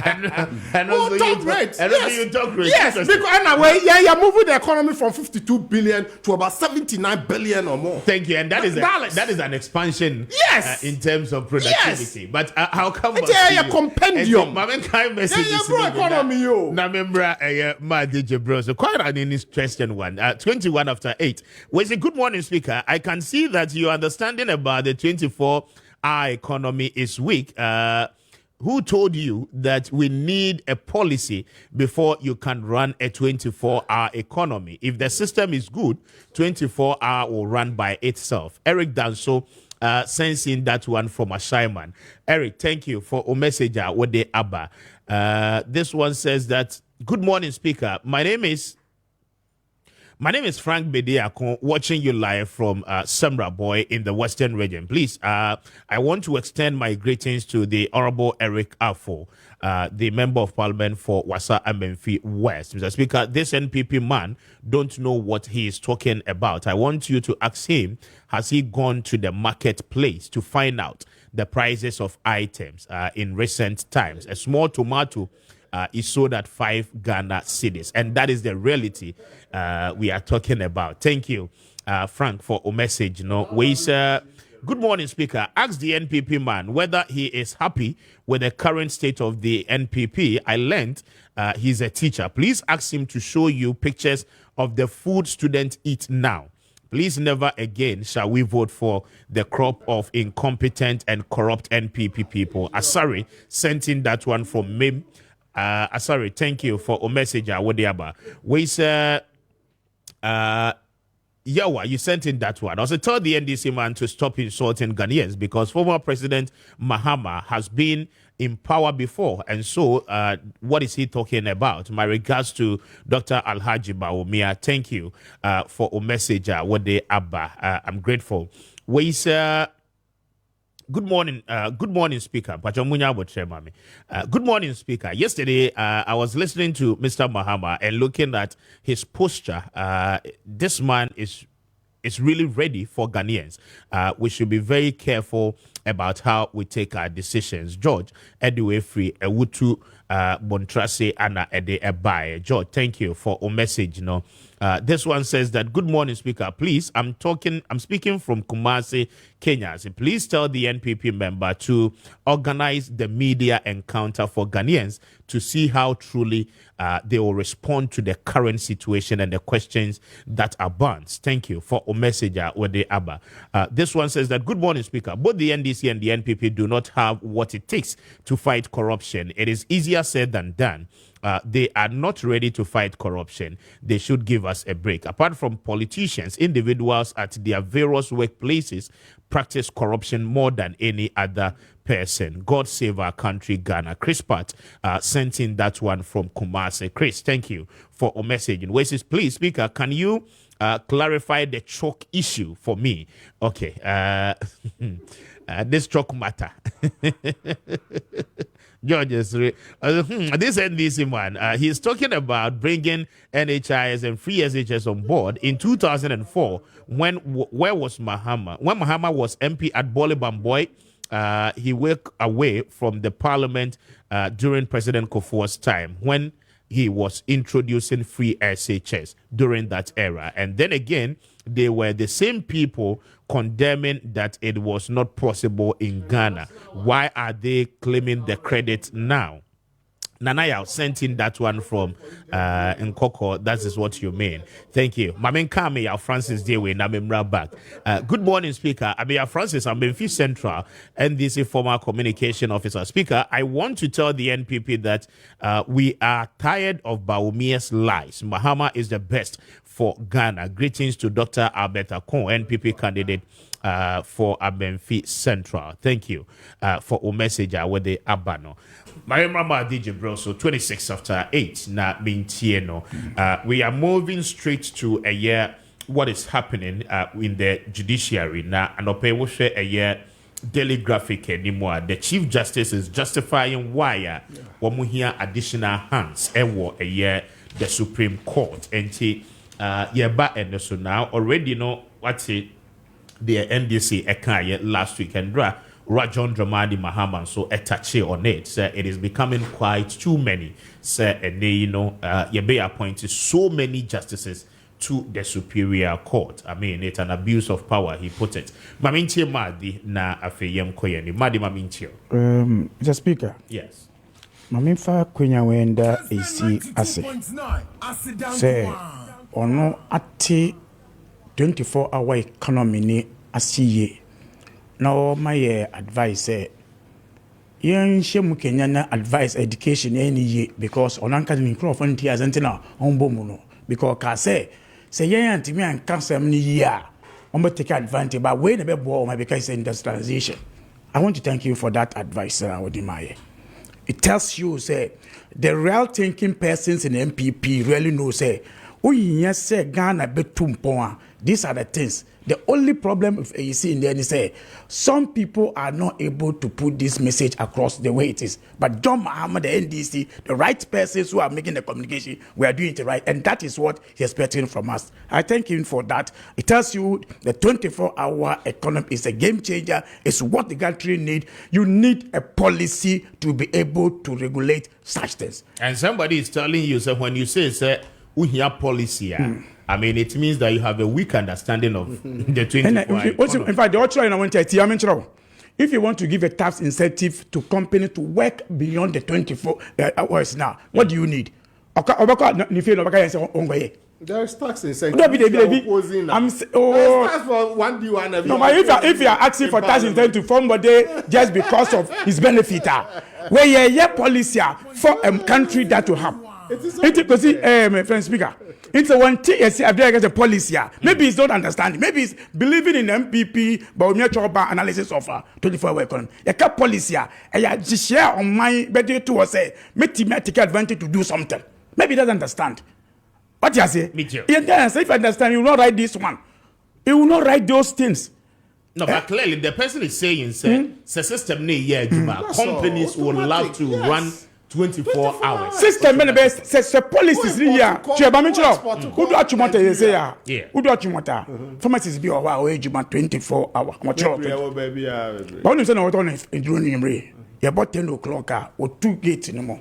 and We'll also talk you rates. And also you talk rates. Yes, because anyway, you're moving the economy from 52 billion to about 79 billion or more. Thank you. And that is an expansion Yes. In terms of productivity. Yes. But how come back Yeah, to you? compendium. Mamen kind message Yeah, bro, economy, yo. Na membra ma DJ bro. So quite an interesting one. 21 after 8. Well, it's a good morning, speaker. I can see that your understanding about the 24-hour economy is weak. Who told you that we need a policy before you can run a 24-hour economy? If the system is good, 24-hour will run by itself. Eric Danso sensing that one from a Simon. Eric, thank you for a message. What they Abba. This one says that, good morning, speaker. My name is Frank Bediako, watching you live from Semra Boy in the Western region. Please, I want to extend my greetings to the Honorable Eric Afo, the Member of Parliament for Wasa Amenfi West. Mr. Speaker, this NPP man don't know what he is talking about. I want you to ask him, has he gone to the marketplace to find out the prices of items in recent times? A small tomato is sold at 5 Ghana cedis, and that is the reality we are talking about. Thank you, Frank, for a message. Good morning, Speaker. Ask the NPP man whether he is happy with the current state of the NPP. I learned he's a teacher. Please ask him to show you pictures of the food students eat now. Please never again shall we vote for the crop of incompetent and corrupt NPP people. Sorry, sent in that one from Mim. Sorry, thank you for a message. Wadiaba. Yawa, you sent in that one. I also told the NDC man to stop insulting Ghanaians because former President Mahama has been in power before. And so, what is he talking about? My regards to Dr. Alhaji Bawumia. Thank you for a message. Wadiaba. I'm grateful. Good morning, Speaker. Good morning, Speaker. Yesterday, I was listening to Mr. Mahama and looking at his posture. This man is really ready for Ghanaians. We should be very careful about how we take our decisions. George, Edway Free, Ewutu, Bontrase, Anna, Ede, Ebaye. George, thank you for a message. This one says that, good morning, Speaker. Please, I'm speaking from Kumasi, Kenya. So please tell the NPP member to organize the media encounter for Ghanaians to see how truly they will respond to the current situation and the questions that are bounced. Thank you for a message, Wede Abba. This one says that, good morning, Speaker. Both the NDC and the NPP do not have what it takes to fight corruption. It is easier said than done. They are not ready to fight corruption. They should give us a break. Apart from politicians, individuals at their various workplaces practice corruption more than any other person. God save our country, Ghana. Chris Pat sent in that one from Kumasi. Chris, thank you for a message. In West, please, Speaker, can you clarify the chalk issue for me? Okay. This chalk matter. George, this NDC man, he's talking about bringing NHIS and free SHS on board in 2004. Where was Mahama? When Mahama was MP at Bolibamboy, he worked away from the parliament during President Kufuor's time when he was introducing free SHS during that era. And then again, they were the same people condemning that it was not possible in Ghana. Why are they claiming the credit now? Nanaya sent in that one from Nkoko. That is what you mean. Thank you. Mamen Kame, ya Francis Dewe, Namimra back. Good morning, Speaker. Abia Francis, I'm Benfi Central, NDC former communication officer. Speaker, I want to tell the NPP that we are tired of Bawumia's lies. Mahama is the best for Ghana. Greetings to Dr. Alberta Kon, NPP candidate for Abenfi Central. Thank you for a message with the Abano. My Mama DJ Bro, so 26 after 8 na mintieno. We are moving straight to a year what is happening in the judiciary now, and we share a year daily graphic anymore. The Chief Justice is justifying why we hear additional hands a year the Supreme Court and and so now already know what's it. the NDC ekaye last week and Rajon Dramani Mahama so etache on it. So it is becoming quite too many. So and they, you be appointed so many justices to the Superior Court. I mean, it's an abuse of power, he put it. Mamintie Madi na afeyem koyeni. Madi Mamintie. Mr. Speaker. Yes. Mamimfa kwenya wenda esi ase. Say, ono ate 24-hour economy ni asiye. Now my advice say yen shemu Kenya na advice education any ye because onanka ni microphone ti azentina onbomu no because ka say yen antimi an cancel ni year on take advantage but when be bo my because industrialization. I want to thank you for that advice Odimaye. It tells you say the real thinking persons in MPP really know say oyinya say Ghana betumpon. These are the things. The only problem you see in there is say some people are not able to put this message across the way it is. But John Mahama, the NDC, the right persons who are making the communication, we are doing it right. And that is what he's expecting from us. I thank him for that. It tells you the 24-hour economy is a game changer. It's what the country needs. You need a policy to be able to regulate such things. And somebody is telling you, so when you say, we hear policy, I mean, it means that you have a weak understanding of the 24 in fact, the other I want to tell you, if you want to give a tax incentive to company to work beyond the 24 hours now, what do you need? There is tax incentive. No, tax for one D1. No, but if you are asking for tax incentive to somebody just because of his benefit, where you policy for a country that will have. Because my friend speaker, it's a one thing I get a policy. Maybe he's not understanding. Maybe he's believing in MPP, but we have analysis of 24-hour economy. A cap policy, I just share on my better to say, make him take advantage to do something. Maybe he doesn't understand. What you say? Me too. Yes, if I understand, you will not write this one. He will not write those things. No, but clearly the person is saying, say, system companies would love to run 24 hours. System best says policies here. Who do what you want to say? Yeah. Who do what you want? Pharmacies be our age 24 hours. But when you say no, on in June, you about 10 o'clock or 2 gates no more.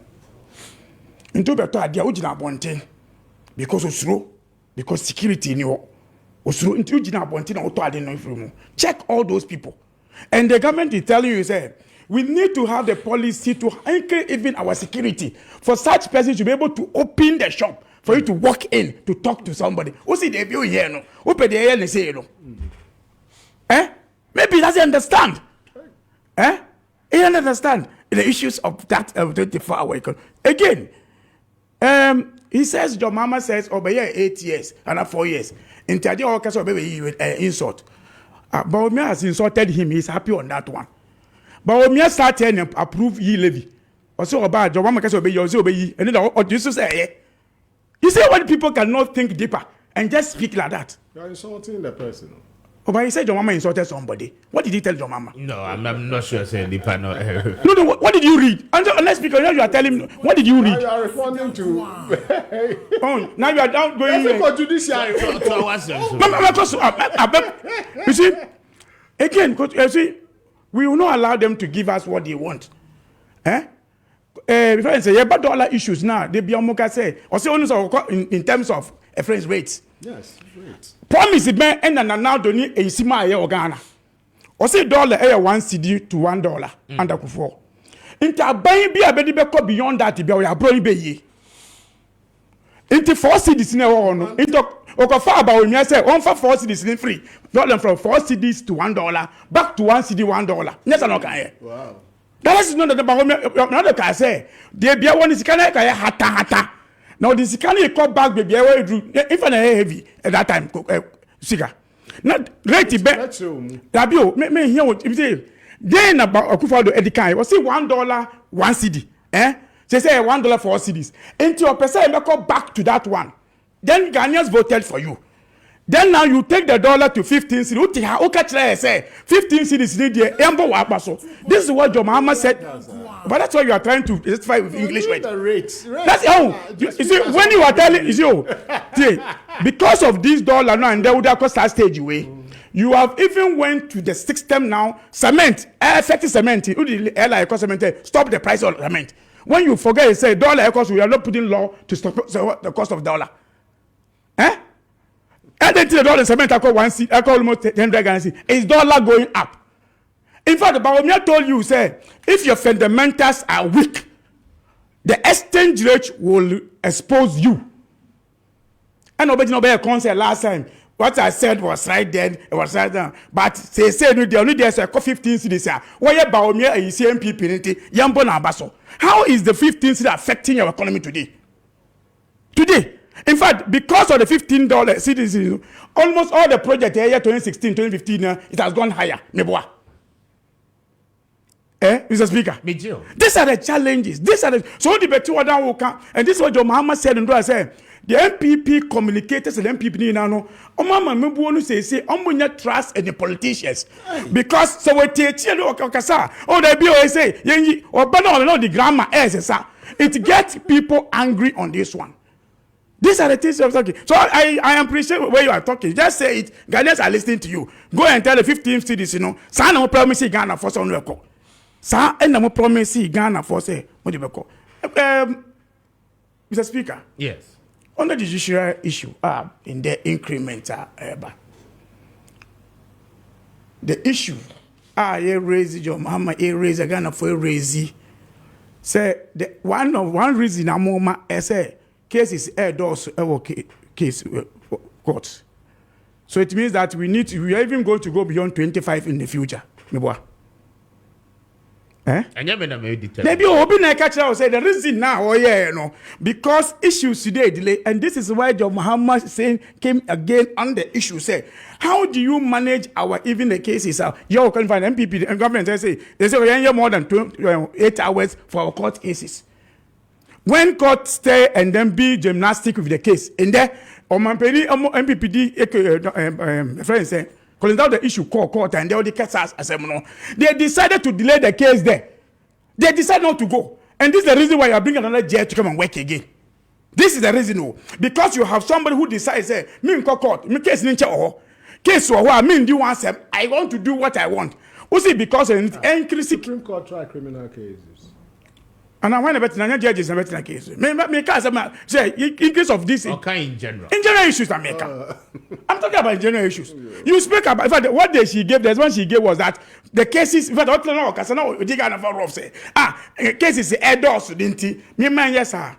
Into better idea, which na bonte because of slow, because security in your osro into jina bonte na auto ade no free. Check all those people, and the government is telling you say. We need to have the policy to anchor even our security for such persons to be able to open the shop for you to walk in to talk to somebody. Who see the view here no? Who pay the air say no? Maybe he doesn't understand. He doesn't understand the issues of that 24-hour economy. Again, he says your mama says over here 8 years and 4 years. In Tadi Orchestra baby insult. But me has insulted him. He's happy on that one. But when you start and approve ye levy, or so about your mama can obey your obey, and then what you say, you say what people cannot think deeper and just speak like that. You are insulting the person. Oh, but you said your mama insulted somebody. What did you tell your mama? No, I'm not sure. Say deeper. No. No. What did you read? Unless because now you are telling me. What did you read? Now you are responding to. Oh, now you are down going. For judiciary. You see, again, because you see. We will not allow them to give us what they want. Before I say, about dollar issues now, they be on say, or say only in terms of a friend's rates. Yes, rates. Promise it man and now don't need a sima or Ghana. Or say dollar $1 CD to $1 under Kufo. Into buying be a baby beyond that, be a brony bay. Into 4 CDs in a one. Into far about me, I say, on for 4 CDs in free. Dollar from 4 CDs to $1, back to 1 CD $1. Yes, I'm not going. Wow. That is not the another can say. They be one is kind of hata. Now this kind of call back baby. If I heavy at that time, cigar. Not rate back. Labio, me hear what you say. Then about Akufo-Addo Edikan was say $1 1 CD. They say $1 4 CDs. Into your person call back to that one. Then Ghanaians voted for you. Then now you take the dollar to 15 cedis. Who catch that? Say 15 cedis. This is what John Mahama said. But that's why you are trying to justify with English words. That's how. You see, when you are telling, because of this dollar now and they would have cost that stage away. You have even went to the system now. Cement, affecting cement. Stop the price of cement. When you forget, you say dollar cost. We are not putting law to stop the cost of dollar. Eh? And then the dollar cement I call almost 100 Ghana. Is dollar going up? In fact, Bawumia told you, say, if your fundamentals are weak, the exchange rate will expose you. And nobody concern last time. What I said was right then, it was right now. But they said the only day I 15 cities. Why Bawumia and CMP penalty? Yambo na baso. How is the 15 cities affecting your economy today? Today, in fact, because of the $15 cities, almost all the projects here 2016, 2015, it has gone higher. Meboa. Mr. Speaker. These are the challenges. So the better one will come. And this is what John Mahama said and I said. The MPP communicators and MPP now, say, trust in the politicians. Because so we teach you, oh, they be always say, or but no, the grammar is, it gets people angry on this one. These are the things I'm talking. So I appreciate where you are talking. Just say it. Ghanaians are listening to you. Go and tell the 15 cities, Sana no promise Ghana for some record. Sa and no promise Ghana for say, what do you call? Mr. Speaker. Yes. On the judicial issue, in the incremental, the issue, raise your mama, raise a Ghana for a raise. Say the one reason I'm more, say case is doors case court. So it means that we are even going to go beyond 25 in the future. Maybe Obi na catch out say the reason now, because issues today delay, and this is why John Mahama saying came again on the issue. Say, how do you manage our even the cases? You can find MPP and government they say we have more than 8 hours for our court cases. When court stay and then be gymnastic with the case, and there MPPD friends say. Calling out the issue court and they all the cases they decided to delay the case there. They decided not to go. And this is the reason why you are bringing another judge to come and work again. This is the reason. Because you have somebody who decides, say, me in court, me case ninja or case or what me do one I want to do what I want. Also because increase Supreme Court try criminal cases. And I want to judges and better cases. Me say increase of this in general. In general issues, America. I'm talking about general issues. You speak about, in fact, what day she gave, there's one she gave was that the cases, in fact, what no, because now you got a say, cases endorse, didn't he? Me man, yes, sir.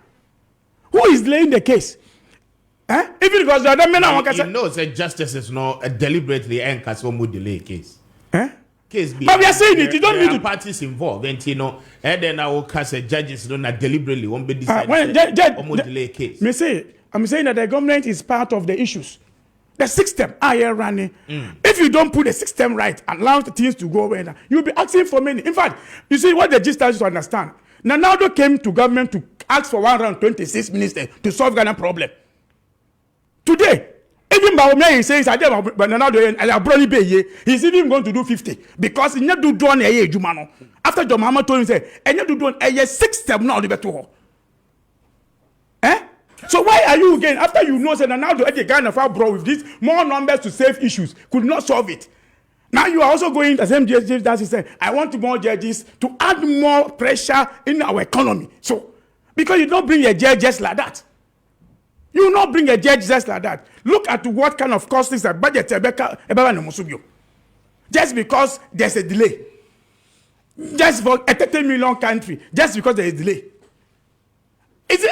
Who is delaying the case? Even because the other men are that justice is not deliberately and would delay a case. Case but we are saying it. You don't need to parties involved, and and then our judges don't deliberately won't be decided delay a case. I'm saying that the government is part of the issues. The system are running. If you don't put the system right and allow the things to go away, you'll be asking for money. In fact, you see what the gist has to understand. Nanado came to government to ask for 126 ministers to solve Ghana problem. Today, even Bawumia he says, he's even going to do 50 because he never do done a Jumano. After John Mahama told him, say, and you do a system now the better. So why are you again after you know that now the Ghana far bro with this more numbers to save issues could not solve it? Now you are also going the same judges that he said, I want more judges to add more pressure in our economy. So because you don't bring a judge just like that. You will not bring a judge just like that. Look at what kind of cost is that budget just because there's a delay. Just for a 30 million country, just because there is delay.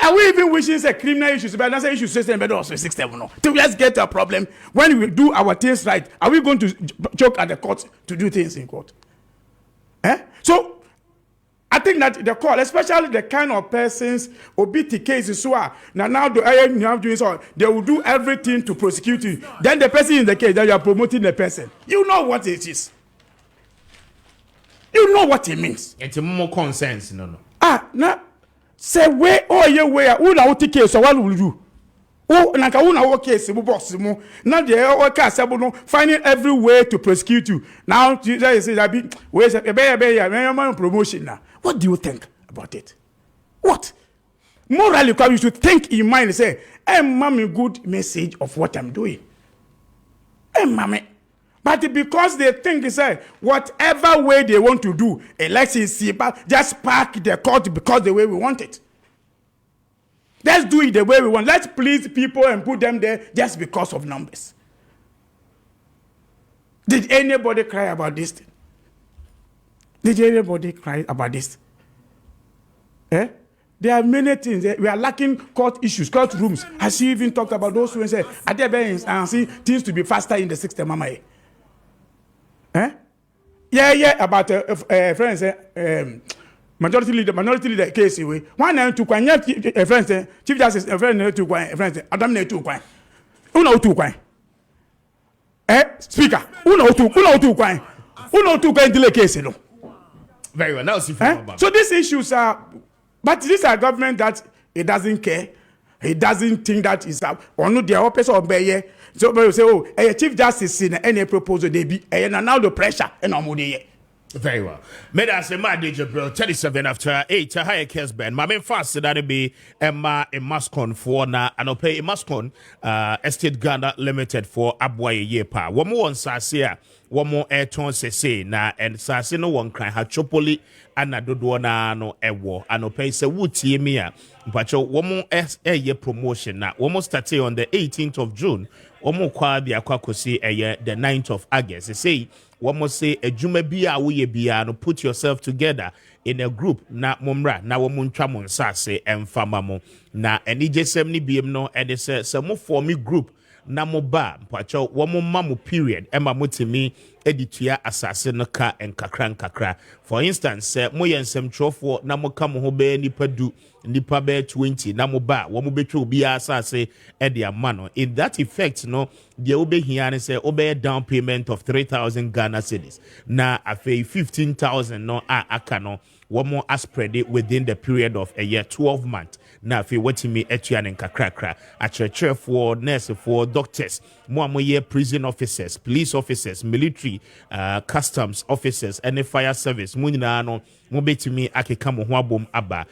Are we even wishing a criminal issues? But that's an issue system, but also system. No. So let's get to a problem. When we do our things right, are we going to choke at the court to do things in court? So I think that the court, especially the kind of persons obiti cases who are now you have doing so, they will do everything to prosecute you. Then the person in the case that you are promoting the person, you know what it is. You know what it means. It's more consensus, no. Now say where who na what case so what will you do? Oh, naka who na what case we box mo. Now the case no finding every way to prosecute you. Now you say that be where say promotion now. What do you think about it? What? Morally, you should think in mind and say, hey, mommy, good message of what I'm doing. Hey, mommy. But because they think, say, whatever way they want to do, elections, just park the court because the way we want it. Let's do it the way we want. Let's please people and put them there just because of numbers. Did anybody cry about this thing? Did anybody cry about this? Eh? There are many things. We are lacking court issues, court rooms. Has she even talked about those who say, are there and see things to be faster in the system, Mama? Eh? Yeah, about friends, minority leader case away. One and two friends, Chief Justice, friend two friends, Adam ne two quine. Uno two quine. Speaker, uno two quine delay case, no. Very well. Now, so these issues are, but these are government that it doesn't care. It doesn't think that is or no their office or be. So we say, oh, a Chief Justice in any proposal they be, and now the pressure and no more. Very well. Made us a mad DJ, bro. 37 after 8. Higher Kessben. My main fast that be Emma a Mascon for na and I'll pay a Mascon Estate Ghana Limited for Abwaye year pa. One more on Sasia. One more airton say na and Sasi no one cry ha chopoli and na dodoana no ewo and I'll pay se wuti mia. But one more year promotion na one more start on the 18th of June. One more kwa the akwakosi the 9th of August. They say one more say a juma bia we bia no put yourself together in a group na mumra na womun tramon sase and famamo na any jesem biem no and they say some for me group na mo ba mpacho womo mamu period ema motimi editua asase no ka nkakra for instance mo yensem trofo na mo ka mo ho be nipa du nipa be 20 na mo ba wo mo betwe obi asase e de amano in that effect no de obe hia ne say obe down payment of 3,000 Ghana cedis na afei 15,000 no aka no wo mo spread it within the period of a year 12 months na afei watimi etua ne nkakra a for nurse for doctors mo amoye prison officers police officers military customs officers and fire service mo nyina no mo betimi akeka mo ho abom aba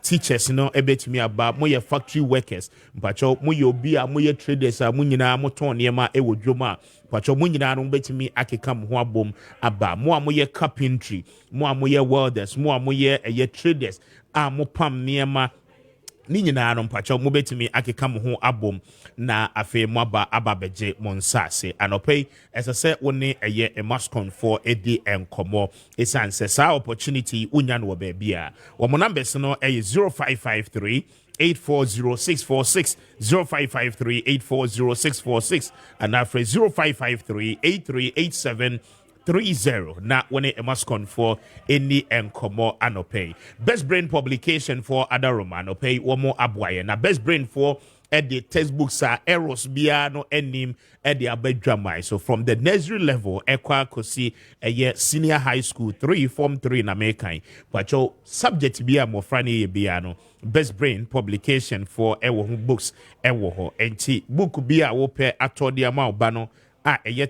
teachers no ebetimi aba mo ye factory workers mpacho mo ye obi a mo ye traders a mo nyina mo ton niema e wodwoma mpacho mo nyina no betimi akeka mo ho abom aba mo amoye carpentry mo amoye welders mo amoye traders a mo pam niema ni nyina no mpacho mo betimi akeka mo ho abom na afi mo aba beje mo nsase anopei esese woni a Mascon for edi enkomo esanse sa opportunity unya no ba bia wo mo numbers no 0553 840646 0553 840646 and after 0553 838730 na when a Mascon for any enkomo anopei best brain publication for Adaroma anopei one more abwaye na best brain for the textbooks are errors bia no enim the abedramai so from the nursery level ekwa kosi senior high school 3 form 3 na mekan but your subject bia mo frani bia no best brain publication for ewo books ewo ho enti book bia wo pe atodi ama obano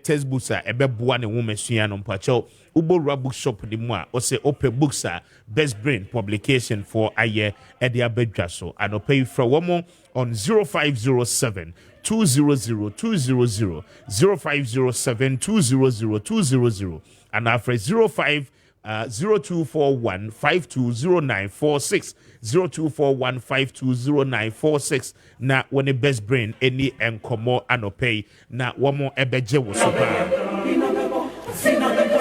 textbooks a ebeboa ne womesua no mpacho ubora bookshop di mu a o se open books a best brain publication for the abedwa so and pay from one on 0507 200 200 0507 200 200 and after 0241 520946 0241 520946 na when the best brain any enkomo anopay na wamo ebeje wo so ba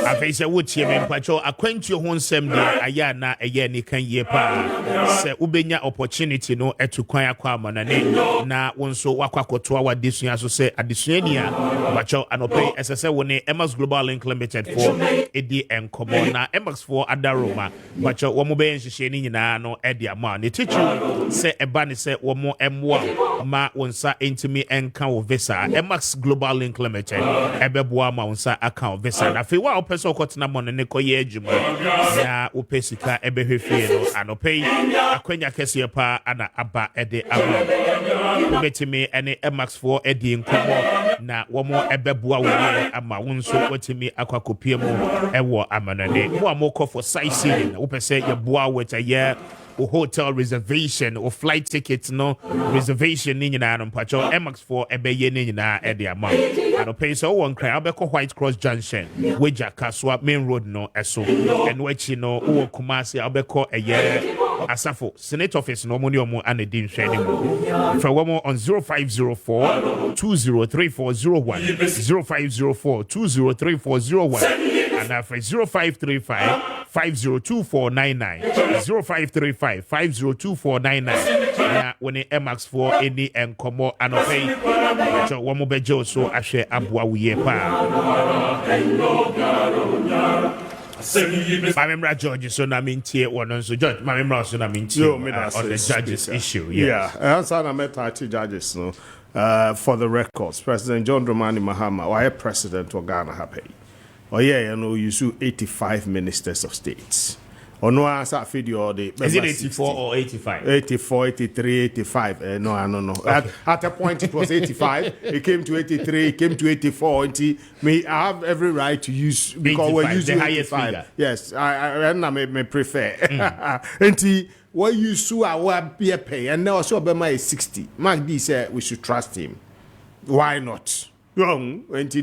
afeise wotie me mpacho akwantuo ho nsem de aya na eye ni kan ye pa se ubenya opportunity no etukwan akwa amanane na wonso wakwakoto awa desua so se adesua ni a mpacho anopay esese woni Emas Global Link Limited for edi enkomo na Emas for Adaroma mpacho wo mo be nhihye ni nyina no edi ama ne tichu se eba ne se wo mo emwa ma wonsa entimi enka wo visa Emas Global Link Limited ebeboa ma wonsa account visa na fe wa so kotena mon ne koye adwuma na opesika ebehwefie no anopei akwanya kese pa ana aba ede aba betimi ene Emax for edi nkomo na womo ebeboa wo ama wonso wotimi akwakopie mu ewo amanane mo amoko for sightseeing opese ye boa with a year or hotel reservation or flight tickets no reservation ni nyina no mpacho Emax for ebeye ni nyina e de ama and pay so one cry abeko White Cross Junction weja Kaswa main road no eso and wechi no o Kumasi abeko eye Asafo Senate office no money omo and din hwe ni mo for one more on 0504 203401 0504 203401 and for 0535 502499 0535 502499 na when Emax for any enkomo anopay so one more bejo so ahwe aboa wiye pa Mamemra George so na mintie one so George Mamemra so na mintie on the judges issue answer na meta judges no for the records President John Dramani Mahama why president of Ghana happy you know you sue 85 ministers of states no answer video the is it 84 or 85 84 83 85 no I don't know at a point it was 85 it came to 83 it came to 84 and me I have every right to use because we're using the highest figure. Yes I may prefer and what you sue our be pay and now so Obama is 60 Mark B said we should trust him why not wrong just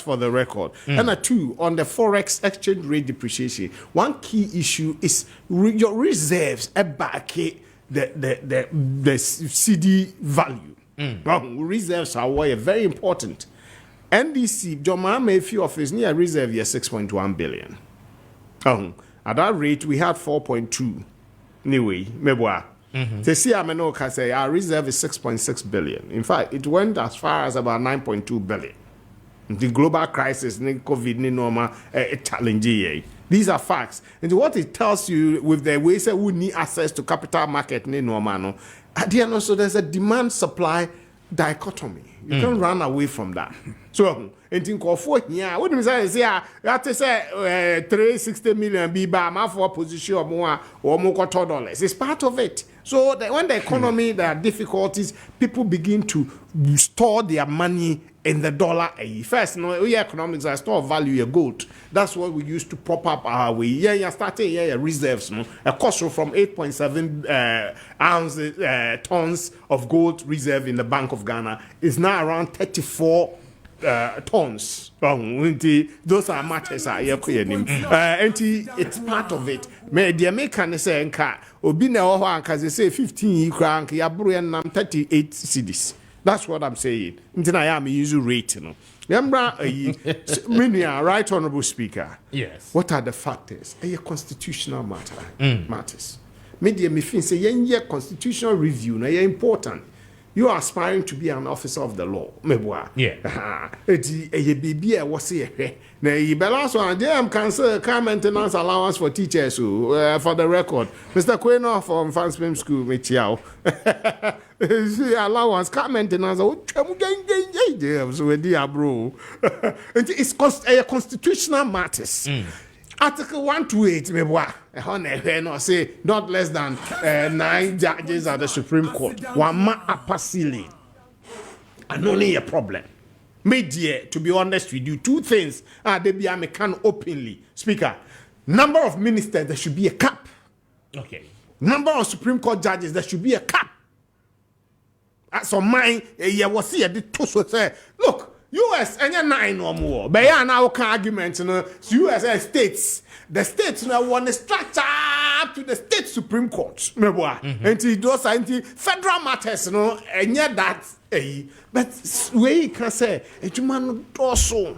for the record. And two, on the forex exchange rate depreciation, one key issue is your reserves back the CD value. Reserves are very important. NDC, John Mayfield office near reserve 6.1 billion. At that rate, we had 4.2. Anyway, mebwa. They see Ameno say our reserve is 6.6 billion. In fact, it went as far as about 9.2 billion. The global crisis, COVID, normal challenge. These are facts. And what it tells you with the way say we need access to capital market, normal. At the end also there's a demand supply dichotomy. You can't run away from that. So, and think of what what do you say? That is 360 million be by my for position or more $4. It's part of it. So when the economy there are difficulties, people begin to store their money in the dollar. First, economics are store value your gold. That's what we used to prop up our way. Starting reserves. A cost from 8.7 tons of gold reserve in the Bank of Ghana is now around 34 tons. Those are matters and it's part of it. The American say they say 15 crank ya 38 cedis. That's what I'm saying. Until I am using rate, Remember, right honorable speaker. Yes. What are the factors? A constitutional matters. Media me think say constitutional review na important. You are aspiring to be an officer of the law. Yeah. Baby, I was here. Now, you balance on them cancel car maintenance allowance for teachers. For the record, Mr. Queno from Fanspeem School, Michiao. Allowance car maintenance. So, bro. It's constitutional matters. Article 128, say not less than 9 judges at the Supreme Court. One upper ceiling. And only a problem. Media, to be honest with you, two things they be can openly. Speaker, number of ministers, there should be a cap. Okay. Number of Supreme Court judges, there should be a cap. So mine, was here, look. US and 9 or more. But yeah, now argument, US states. The states now want to structure up to the state Supreme Court. And those are federal matters, and yet that, but we can say, a man also.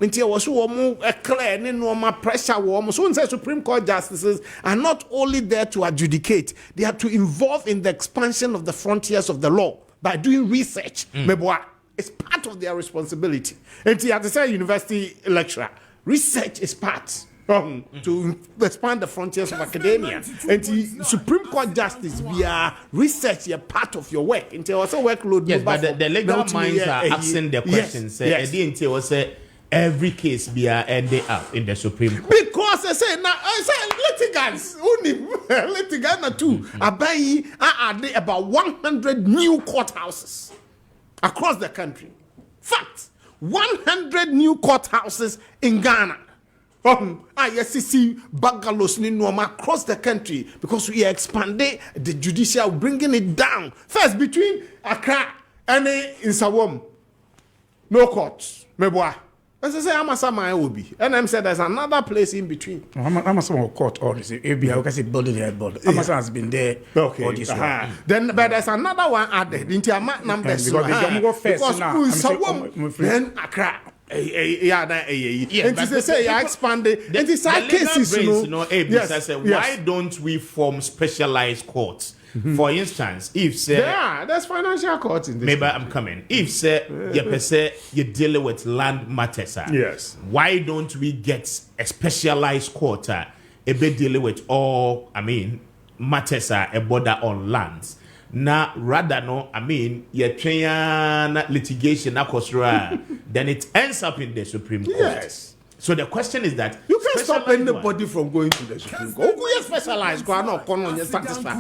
Until was more clear, no more pressure. So Supreme Court justices are not only there to adjudicate, they are to involve in the expansion of the frontiers of the law by doing research. It's part of their responsibility. And as I say, university lecturer, research is part to expand the frontiers of academia. And the Supreme Court justice via research, you're part of your work. Until also workload. Yes, but the legal minds are asking the question. Say, every case be ended up in the Supreme Court. Because they say now, litigants, litigants too, are buying about 100 new courthouses across the country. Fact, 100 new courthouses in Ghana. Yes, see bungalows across the country because we are expanding the judicial, bringing it down. First, between Accra and Nsawam, no courts. Meboa. As I say, Amasama will be. And I'm saying there's another place in between. Amasama court or is it ABI? I say building the board. Amasama has been there. Okay. All this Then, but there's another one added into a numbers. Because Nsawam, then Accra. And they say you expanded. And these are cases, why don't we form specialized courts? For instance, if say there's financial courts in this. Maybe I'm coming. If say you deal with land matters, yes. Why don't we get a specialized court? Be dealing with all matters a border on lands. Now, rather you train litigation then it ends up in the Supreme Court. Yes. So the question is that you can't stop anybody from going to the Supreme Court. Who is specialized? Go on, you satisfy.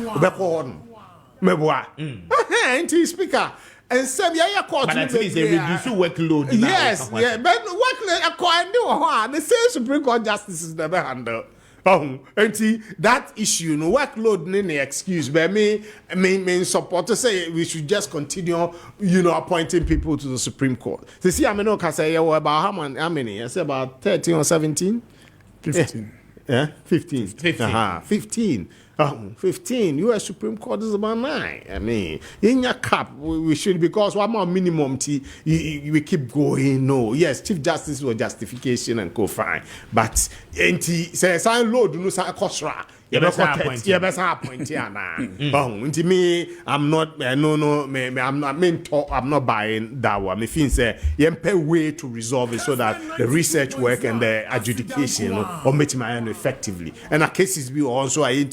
Speaker. And some court. But at least they reduce workload. Yes, yeah, but workload according to the same Supreme Court justices never handle. And that issue, no workload, no excuse. But me support to say we should just continue, appointing people to the Supreme Court. To see, I say about how many? I say about 13 or 17? 15. Yeah, 15. 15. 15. 15. U.S. Supreme Court is about 9. In your cap, we should, because one more minimum, we keep going. No, yes, Chief Justice was justification and go fine. But, say, sign load, no, say, Kosra. You best appoint here now. Into me, I'm not, I'm not buying that one. Me feel say, you pay way to resolve it so that the research work and the adjudication or make my own effectively. And our cases be also I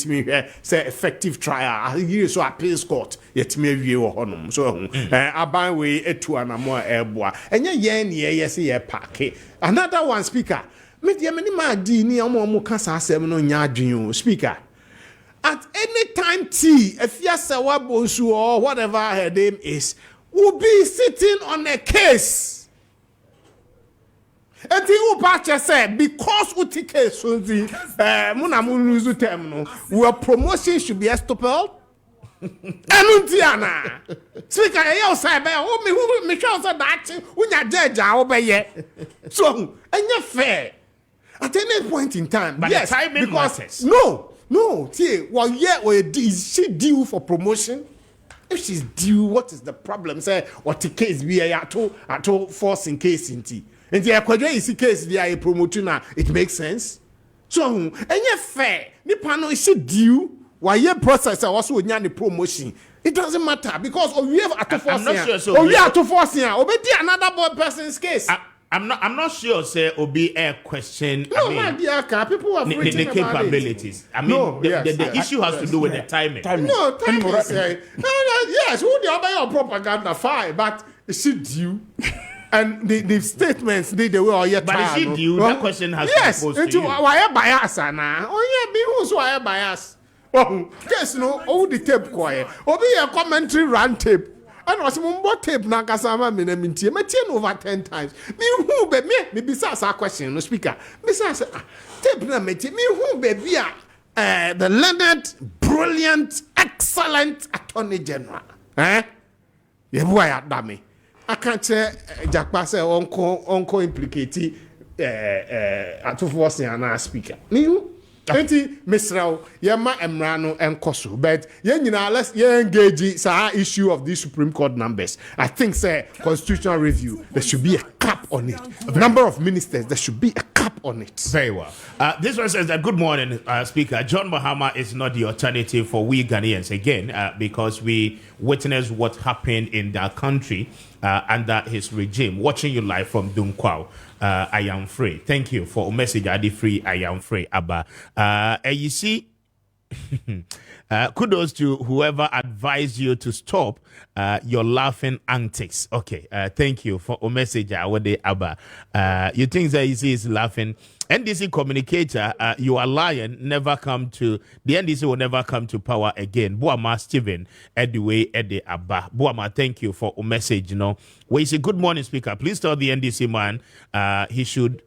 say effective trial. I so appeals court. Yet me view or honum. So I buy way to an more airboa. And yes, pack. Another one, Speaker. Speaker, at any time T, if Yasawa Bonsu or whatever her name is, will be sitting on a case. And the Upacha said, because Uti case, Munamunuzu terminal, where promotion should be estoppel. Anuntiana. Speaker, you say, who me show that when you judge our bay. So, and you're fair. At any point in time, but yes, the timing because matters. No, is she due for promotion? If she's due, what is the problem? Say, what the case be at all forcing case in tea. And the Aquadra is the case they are promoting now. It makes sense. So, and you're fair. Nipano is she due? Why your process also with the promotion? It doesn't matter because we have to force. I'm not sure. So we have to force here. Obey another person's case. I'm not sure. Say, Obi a question. No, my dear, people have the capabilities. The issue has to do with the timing. No, timing. Yes, who the other propaganda fine, but is she due? And the statements they were yet. But is she due? That question has to be posed to you. Why bias now? Oh yeah, be who's why bias? Oh, yes, no, all the tape quiet. Obi a commentary run tape. And was more tape na kasama me na mintie over 10 times. Me who be me besides our question no speaker. Besides tape na me who be the learned, brilliant, excellent attorney general. Ye boy at me. I can't say Jakpa say onko implicate atofo na speaker. Me who Mr. Yama Emrano and Kosu, but let's engage the issue of these Supreme Court numbers. I think, say, constitutional review, there should be a cap on it. The number of ministers, there should be a cap on it. Very well. This one says that good morning, Speaker. John Mahama is not the alternative for we Ghanaians again, because we witnessed what happened in that country under his regime. Watching you live from Dunkwao. I am free. Thank you for a message. I did free. I am free. Abba. And you see, kudos to whoever advised you to stop your laughing antics. Okay. Thank you for a message. Abba. You think that you see is laughing. NDC communicator, you are lying. Never come to the NDC will never come to power again. Buama Stephen, Edway Ede Abba. Buama, thank you for a message. We say good morning, Speaker. Please tell the NDC man he should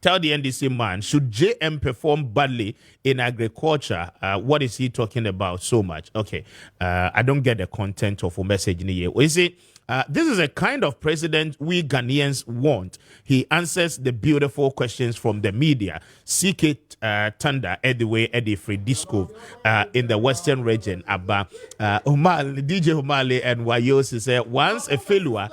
Tell the NDC man, should JM perform badly in agriculture? What is he talking about so much? Okay, I don't get the content of a message in here. Is it? This is a kind of president we Ghanaians want. He answers the beautiful questions from the media. Seek it, Thunder, Edway, Eddie Free Disco in the Western region. Abba, DJ Humale and Wayosi said, once a failure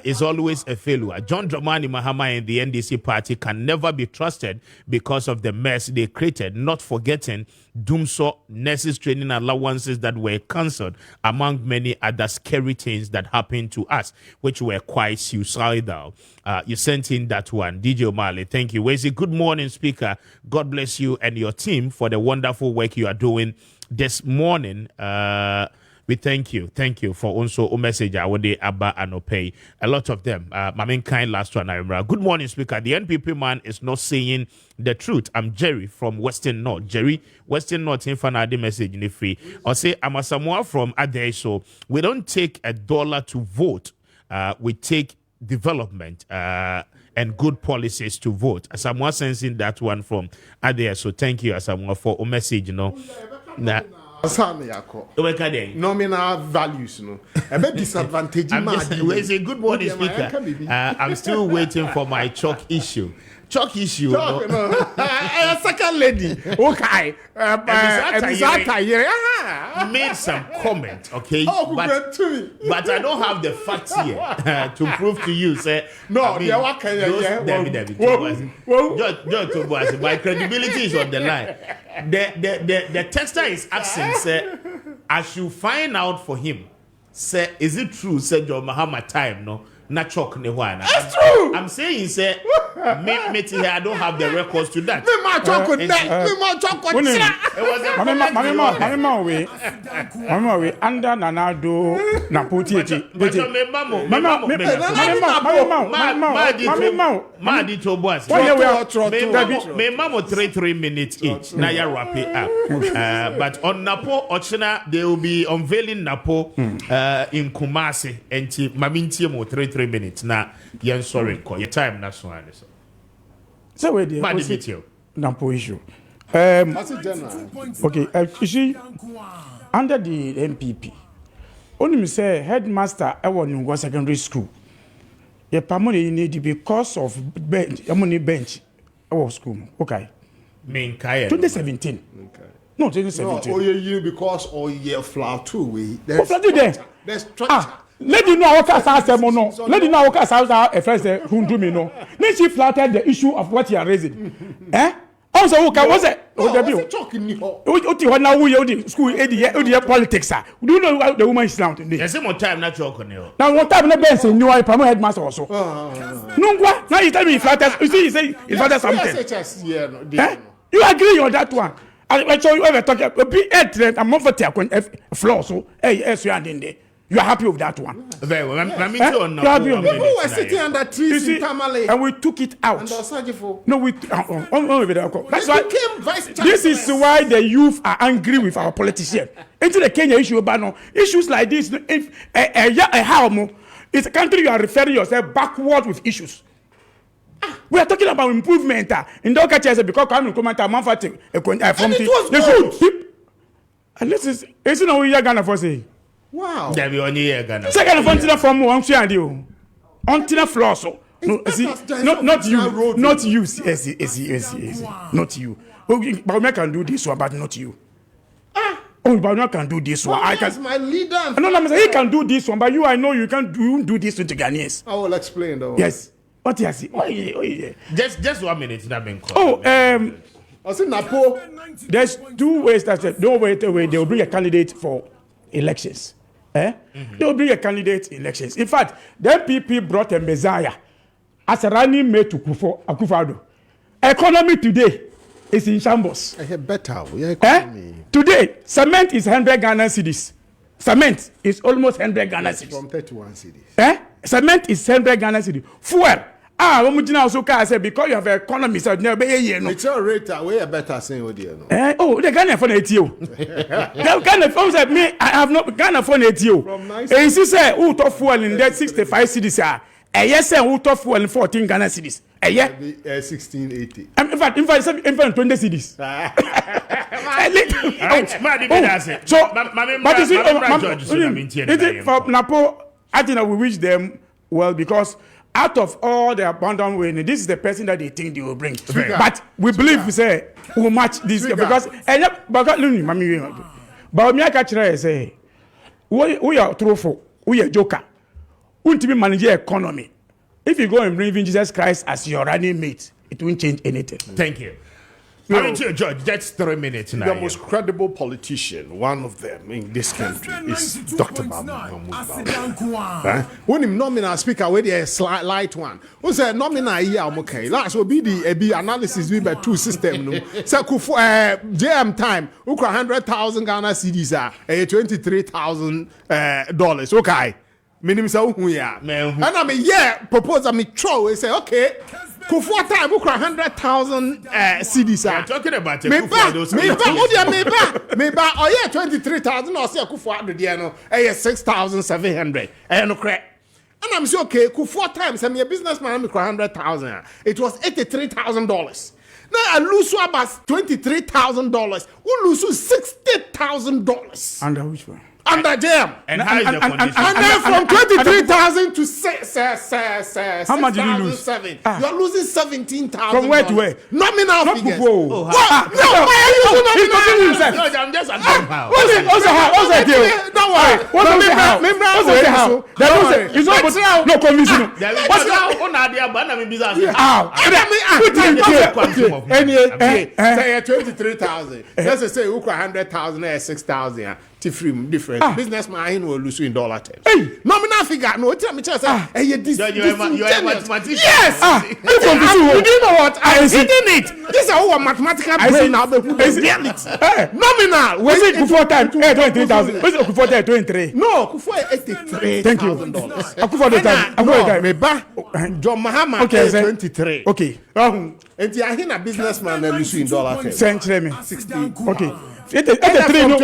is always a failure. John Dramani Mahama and the NDC party can never be trusted because of the mess they created, not forgetting Doomso nurses training allowances that were cancelled, among many other scary things that happened to us, which were quite suicidal. You sent in that one. DJ O'Malley, thank you. Wesley, good morning, Speaker. God bless you and your team for the wonderful work you are doing this morning. We thank you for also a message. I would Abba and pay a lot of them. My main kind last one. I remember. Good morning, Speaker. The NPP man is not saying the truth. I'm Jerry from Western North. Jerry, Western North in Fanadi message in the free. I'll say I'm a Samoa from Ade. So we don't take $1 to vote. We take development and good policies to vote. Samoa sensing that one from Ade. So thank you, Samoa, for a message. Nominal values, a bit disadvantage. Good morning, Speaker. I'm still waiting for my chalk issue. Second lady. Okay. Made some comment, okay? But I don't have the facts here to prove to you, say. No, my credibility is on the line. The texter is asking, say, I should find out for him. Say, is it true, say John Mahama time, no? Not chalk ne one. That's true. I'm saying, say, me here, I don't have the records to that. Me ma chalk with that. Me ma chalk with that. Mama, we under Nanado Naputi. Me mama 3 minutes each. Now you wrap it up. But on Napo Ochina, they will be unveiling Napo in Kumasi and Maminti mo 3 minutes. Now, you're sorry, call your time. That's one. So where the Napo issue. Okay, you see, under the MPP, only me say headmaster I want in secondary school. The permanent need because of bench, bench our school. Okay. 2017. Okay. No, 2017. No, you because you flower too. We there's structure. Let you know what I said, no. Let you know what I said, a friend said, who do me no. Then she flattered the issue of what you are raising. Also, okay, what's it? What's talking? Now we school politics. Do you know how the woman is now today? There's more time not talking. Now, one time, the bench in your primary headmaster also. No, what? Now you tell me flatters. You see, you say it's not something. You agree on that one? I show you ever talk about be a month for floor. So, hey, you are in there. You are happy with that one? Very well. People were sitting under trees in Tamale. And we took it out. No, we. That's why. Vice this is why the youth are angry with our politicians. Into the Kenya issue, but no issues like this. If it's a country you are referring yourself backward with issues. We are talking about improvement. In the case, because Kwame Appiah Kubi from the and this is not what you are gonna for say. Wow. Second of from one share you. On the floor so. No, see, not you. Not you. Yes. Not you. But I can do this one, but not you. Oh, but I can do this one. I can. My leader. No, I'm saying he can do this one, but you, I know you can't do this to the Ghanaians. I will explain though. Yes. What you see? Oh yeah. Just 1 minute. That been called. I said Napo. There's 2 ways that no way they will bring a candidate for elections. They will bring a candidate elections. In fact, the MPP brought a messiah as a running mate to Akufo-Addo. Economy today is in shambles. I have better. Today, cement is 100 Ghana cedis. Cement is almost 100 Ghana cedis. From 31 cedis. Cement is 100 Ghana cedis. Fuel. Also say because you have an economy, so never it's your rate way better saying the Ghana phone at you. Ghana phone said me, I have not Ghana phone at you. And she said, who to fuel in that 65 cities yes, sir, who tough fuel 14 Ghana cedis. 1680. In fact, 20 cedis. So, but you see, for Napo, I think that we wish them well because out of all the abundant winning, this is the person that they think they will bring. But we believe we say we'll match this because but me I catch say we are truthful, we are joker. We to be manage economy. If you go and bring Jesus Christ as your running mate, it won't change anything. Thank you. George, that's 3 minutes now. The most credible politician, one of them in this country, is Dr. Mahmoud Bawumia. When him nominal speaker, where the light one, who said nominal here, okay, last will be the analysis we by two system. So, JM time, who 100,000 Ghana cedis are $23,000. Okay. Minimum so who ya. And I mean, propose I throw say, okay. Kufuor time, we 100,000 cedis. Talking about me 23,000 or say Kufuor do there no 6,700 no correct. And I'm say okay, Kufuor time say me a businessman me 100,000. It was $83,000. Now I lose about $23,000. We lose $60,000. Under which one? Under jam. And how is the condition? And then from 23,000 to how much did you lose? 6,007. You're losing 17,000. From where to where? Nominal figures. Oh, What? No, why are you using nominal? George, I'm just asking how. What's the deal? Don't worry. What's the how? It's not no convincing. What's the on idea but I'm business. Say 23,000. Let's say 100,000 6,000. Different businessman will lose in dollar terms. Nominal figure. No, tell me just you're a mathematician. Yes. You do know what? I hidden it. This is our mathematical brain now. Nominal. Was it before time? 23,000. Was it before time? 23. No, before $83,000. Thank you. Before the time. John Mahama. Okay, 23. Okay. And I hear a businessman lose in dollar terms. Century me. 16. Okay. 83 up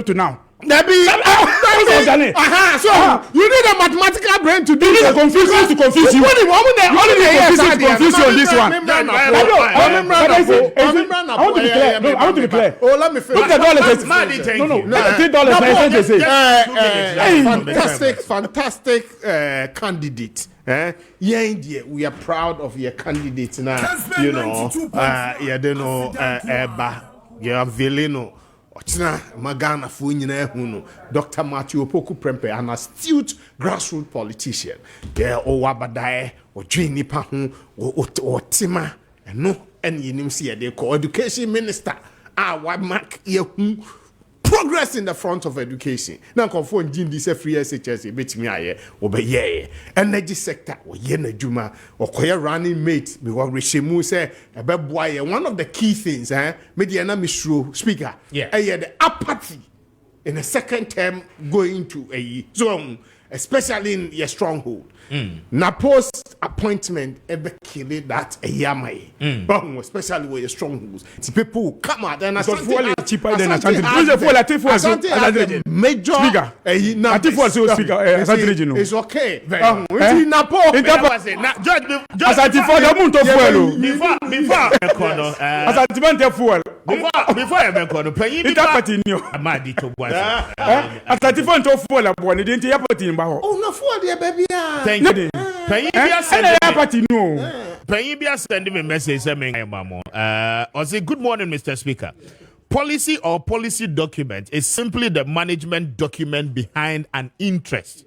to now. So you need a mathematical brain to do this. To confuse you. To confuse you on this one. I want to be clear. Oh, let me finish. Look at $3. Fantastic candidate. Yeah, India, we are proud of your candidates now. You know, yeah, Veleno, Magana Funyina Huno, Dr. Maakye Prempe, an astute grassroots politician. Yeah, or Wabadae, or Jini Pahu, or Tima, and no, and you see they call education minister. Mark Yahoo. Progress in the front of education. Now, conform Jim this free SHS, bet me aye, obey energy sector, or Yena Juma, or Koya running mate, because Rishimu say, a boy, one of the key things, Mediana Mishru speaker, the apathy in a second term going to a zone, especially in your stronghold. Now, post appointment, ever kill that a yamai, especially with your strongholds. People will come out and Asante cheaper than Asante. Major speaker. It's okay. Penny sending me a message saying, I say, good morning, Mr. Speaker. Policy or policy document is simply the management document behind an interest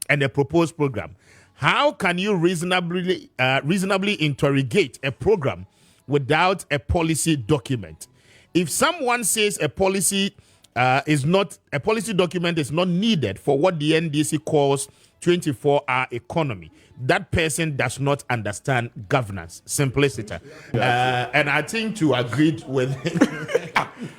and a proposed program. How can you reasonably interrogate a program without a policy document? If someone says a policy document is not needed for what the NDC calls 24-hour economy, that person does not understand governance. Simplicity. And I think to agree with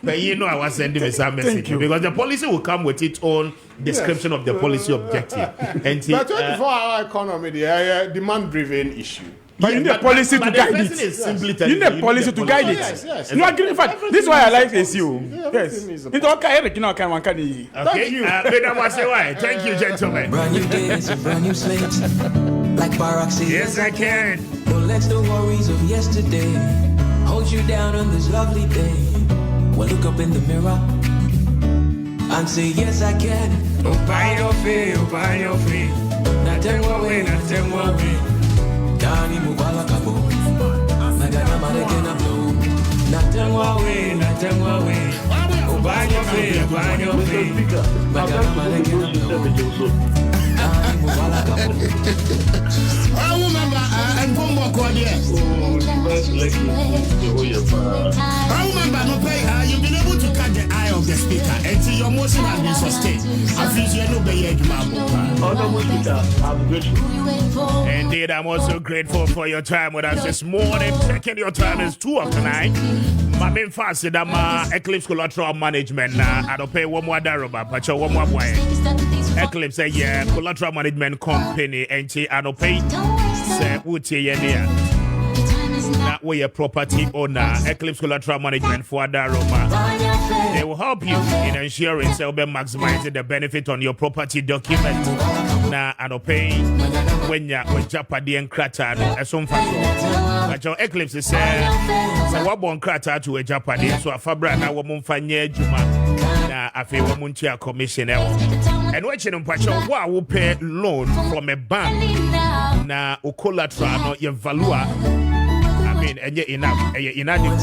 but I was sending some message because the policy will come with its own description of the policy objective. And the 24-hour economy, the demand-driven issue. But you need a policy to guide it. You need a policy to guide it. Yes. You agree? In fact, this is why I like SU. Yes. It's okay. Thank you. Thank you, gentlemen. Brand new days, brand new slates. Like Barack said, Yes, I can. Don't let the worries of yesterday hold you down on this lovely day. Well, look up in the mirror and say, yes, I can. Oh, by your feet, oh, by your feet. Nothing away, nothing away. Dani Mubala Kabo. Nagana Marekena Blue. Nothing away, nothing away. Oh, by your feet, oh, by your feet. Nagana Marekena Blue. Dani Mubala Kabo. I remember, and one more call here. I remember, no pay, you've been able to catch the eye of the speaker until your motion has been sustained. I feel you know the I'm grateful. Indeed, I'm also grateful for your time with us this morning. Checking your time is 2 of tonight. My main fast is Eclipse Collateral Management. I don't pay one more daroba, but you one more boy. Eclipse, yeah, Collateral Management Company, and I don't pay. Say, that way a property owner, Eclipse Collateral Management for Daroma. They will help you in ensuring they'll be maximizing the benefit on your property document. Now, I don't pay when you're with Japadi and Krata as some fashion. But your Eclipse is saying, so what born Krata to a Japadi, so a Fabra, now woman Fanya Juma. Now, I feel woman to a commission. And watching them, Pacho, what will pay loan from a bank now, or collateral, not your valua. And yet enough, inadequate.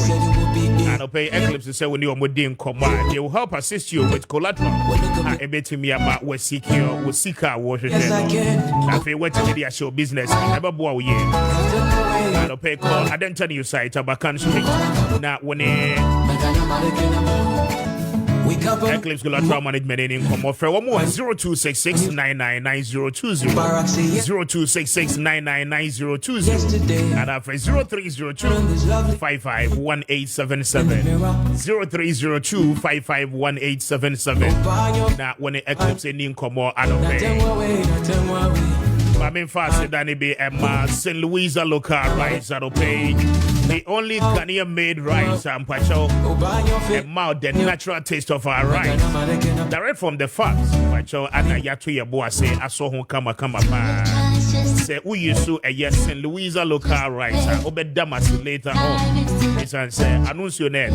And pay Eclipse to say when you're within command, they will help assist you with collateral. A bit to me about what secure, what seeker, what I feel what to media show business. Never bow ye. And pay call, I don't tell you site about country. Now, when Eclipse Collateral Management in come offer one more 0266 999020 0266 999020 and after 0302 551877 0302 551877. Now when the Eclipse in come more I don't pay. I'm in fast than it be St. Louisa local rice I don't pay. The only Ghanaian made rice and Pacho, the natural taste of our rice. Direct from the farms, Pacho, and Yatu Yaboa say, I saw him come. Say, we used to a yes, St. Louisa local rice, Obed Damas later on. It's and say, announce your name.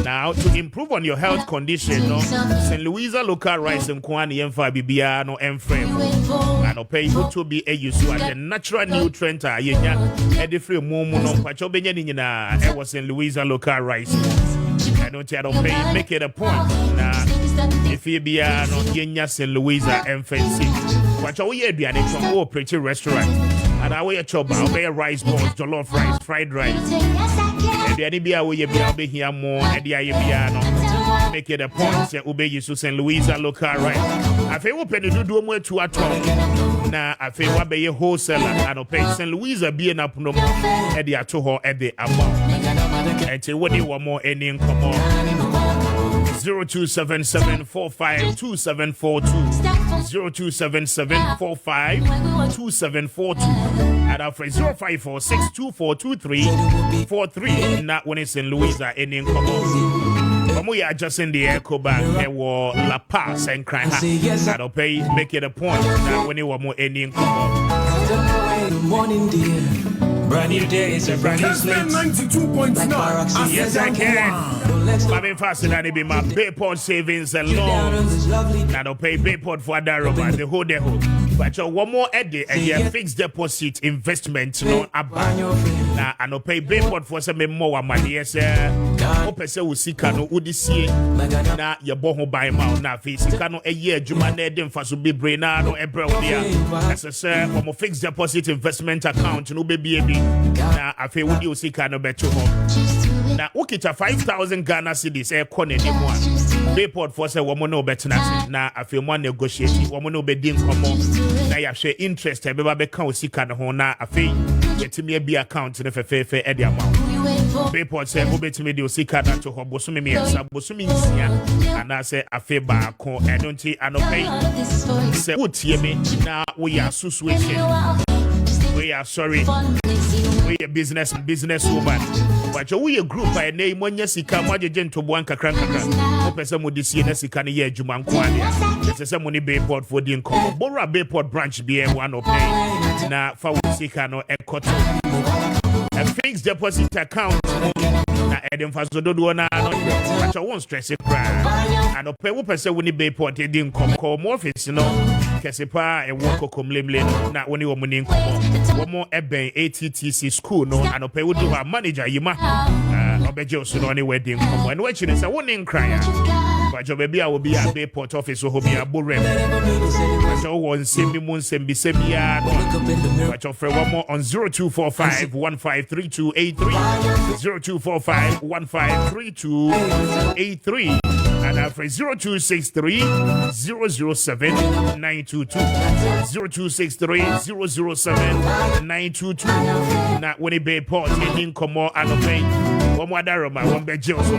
Now, to improve on your health condition, no, St. Louisa local rice and Kwani and Fabibia, no, and frame. And pay you to be a use to the natural nutrient, a different moment, Pacho. It was in Louisa local rice. I don't pay, make it a point. Now, if you be no Yenya in Louisa and fancy, what are we doing from all pretty restaurant? And I wear a chop, I'll be a rice balls, jollof rice, fried rice. And the Anibia will be here more, and the Ayabiano. Make it a point, say, Ube you St. Louisa local rice. I feel open to do more to a talk. Now, I feel what be a wholesaler, and I'll pay St. Louisa being up no more at the atoho at the amount. And say, what do you want more any income more? 0277452742 0277452742 and our phrase 0546242343 not when it's in Louisa any income more. We are just in the echo back and war La Paz and crying. I'll pay make it a point that when you want more any income. Morning, dear. Brand new day, it's a brand new slate. 92.9. Yes, I can. I'm in faster than it be my Bayport savings and loans. Now, don't pay Bayport for that rubber, the whole day. But you one more eddy and your fixed deposit investment, no, about. Now, I don't pay Bayport for some more money, yes, sir. Open say we see cano udisi. Now, your boho buy mount now, face cano a year, Jumane, then for to be brainado, and brodia. As a sir, one more fixed deposit investment account, no baby. Now, I feel would you see cano bet you home. Now, okay, 5,000 Ghana cedis, corner anymore. Bayport for say woman no better now. I feel more negotiating, woman no bedding come on. Now, you share interest, I be count see cano now. I feel get me a B account in the fair Eddie amount. Bayport say, go bet me the Sikana to Hobosumi, Bosumi, and I say, I feel back, I don't see, I don't pay. Say, what hear me now? We are so switching. We are sorry. We a business woman. But we a group by name when you see come what you to Buanka Cranka. Open some of this year, Sikani year, Juman Kwani. It's a money Bayport for the income. Bora Bayport branch be one of pay. na fa wo sika no ekoto a fixed deposit account na edem fa so dodo na no acha won stress kra and ope wo pese woni be port e din kom mo office no kese pa e wo kokomlemle no na woni wo muni nkom wo mo eben ATTC school no and ope wo do manager yima obeje so no ni wedding kom and what you say woni nkra ya but your baby will be at the port office so be a borem but your one semi mun sembi sebia but your friend one more on 0245 153283 0245 153283 and after 0263 007 922 0263 007 922 na when it be port in komo anopay one more daroma one be jail so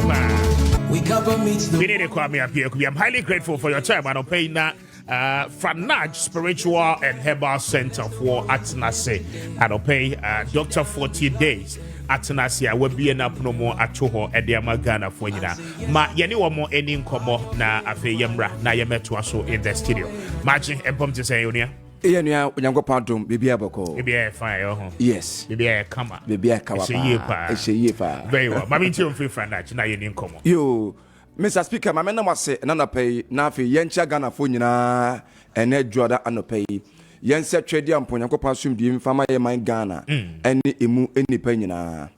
We cover meets the Kwame Appiah Kubi. I'm highly grateful for your time. And I'm paying Franaj Spiritual and Herbal Center for Atenase. And I'll pay Dr. 40 Days. Atenase, I will be an up no more at Choho at the Amagana for you. Ma, yani one more ending como na afe yemra na yemetu aso in the studio. Matching and pump to say, Unia. Enya unyango pantum bibi aboko. Bibi fire, yes. Bibi kama. Bibi kawa. Eshe pa. Very well. Mami ti on free Franaj na yeni nkomo. Yo, Mr. Speaker, my man was say na pay na fe yencha Ghana fo nyina ene dwoda anopay. Yense trade am ponyanko pasum di mfama ye man Ghana. Ene emu enipa nyina.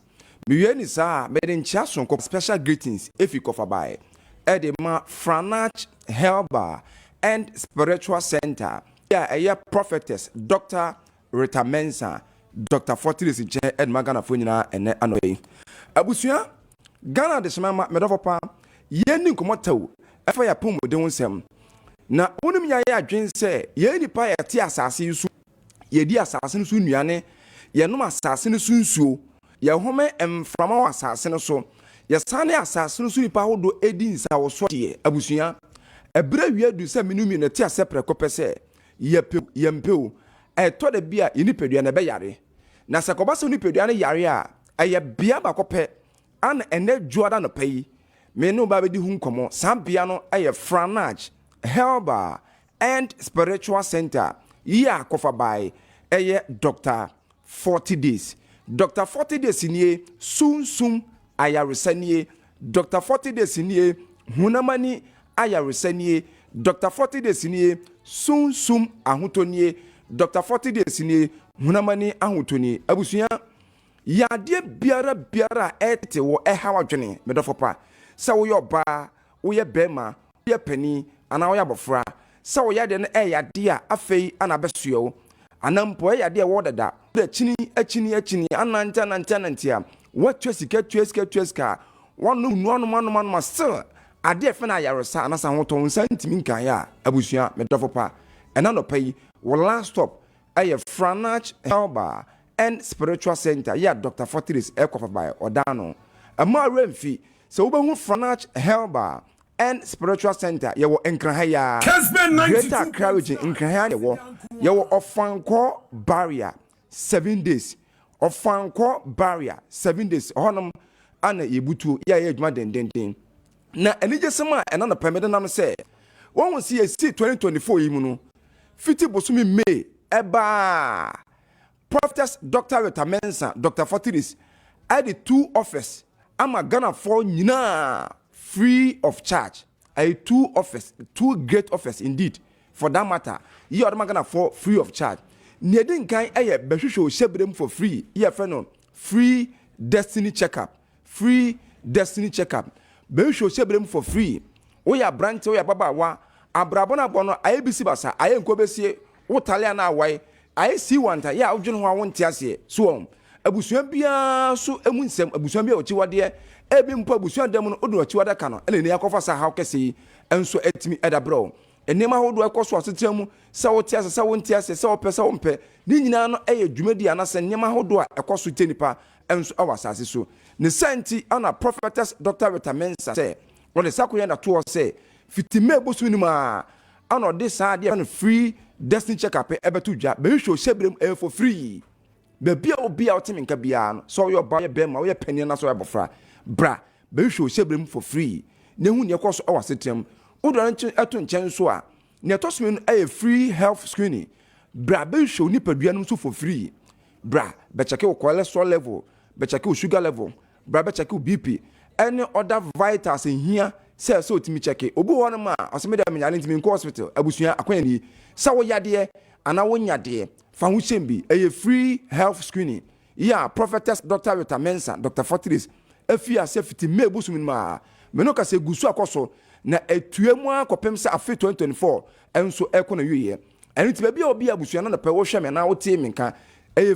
Miye ni sa me de ncha sonko special greetings if you cover by. Edema Franach Herbal and Spiritual Center. Yeah, a prophetess, Dr. Rita Mensa, Dr. Fortis in chair, and Magana Funina, and Anoy. Abusia, Ghana de Samama, Medopa, Yenin Komoto, a fire pum with the sem. Na Unimia dream say, Yeni Pia Tia Assassin, ye dear assassin soon, Yane, Yanuma assassin soon so, Yahome and from our assassin so, Yasani assassin soon power do Edins our swati, Abusia. A brave year do some minumi in a tia separate copese. Yempu, I told the beer in Nipedia and Bayari. Nasakobaso Nipedia and Yaria, I have beer bacope, and net Jordan pay. May no baby whom come on, some piano, I have Franach, Herbal, and Spiritual Center. Ya cover by a Dr. 40 Days. Dr. 40 Days in ye, soon, I are resenie, Dr. 40 Days in ye, Hunamani, I are resenie, Dr. 40 Days in ye, soon ahutoni Dr. 40 Days ni hunamani ahutoni abusuya ya de biara ete wo hawa dwene medofopa sa wo yoba wo ye bema wo ye pani ana wo ya bofra sa wo ya de ya de a afei ana besuo anampo ya de wo dada de chini ananta wo twesika wonu nuanu still ade fe na yaresa na sa hoton santimi nkan ya abusua medofopa ena no pay wo last stop aye Franach Herbal and Spiritual Center ya Dr. Fortis ekofa by odano ama remfi so wo behu Franach Herbal and Spiritual Center ye wo enkran ya Kessben greater courage enkran ya ye wo ofanko barrier 7 days ofanko barrier 7 days honum ana yebutu ya ye adwuma dendenden na enije sema ena na permit na say won we see 2024 yi mu no fiti bosumi May eba prophetess Dr. Rita Mensa Dr. Fortis at the 2 office ama Ghana for nyina free of charge a 2 great office indeed for that matter you are Ghana for free of charge needing kan eye behwehwe shebrem for free ye fe no free destiny checkup be show sebrem for free we ya branch we ya baba wa abrabona bono ayebisi basa ayenko besie wo tale na awai ayesi wanta ya odwene ho awonte ase so abusuan bia so emu nsem abusuan bia ochiwade ebi mpo abusuan dem no odu ochiwade ka no ene ne yakofa sa haw kese enso etimi edabro enema hodo ekoso asetemu sa wote ase sa wonte ase sa opesa wompe ni nyina no eye dwumadi anase enema hodo ekoso tenipa enso awasase so ne senti ana prophetess Dr. Rita Mensa say what the sakoye na to say fitime bosu ni ma ana de sa de on free destiny checkup ebetu dwa be show shebrem for free be bia obi a otimi nka bia no so yo ba ye be ma wo ye pani na so ye bofra bra be show shebrem for free ne hu ne ekoso awasetem udo eto nchen so a ne to so no free health screening bra be show ni padua no so for free bra be check your cholesterol level be check your sugar level bra be check your BP any other vitals in here say so timi check obi ho no ma oseme da me nyane timi ko hospital abusua akwan ni sa wo yade ana wo nyade fa ho shembi free health screening yeah prophetess Dr. Rita Mensa Dr. Fortis afia safety me busum ma me no ka se gusu akoso na etuemu akopem se afi 2024 enso eko na wiye eni ti bia obi abusua na pe wo hwe me na wo tie minka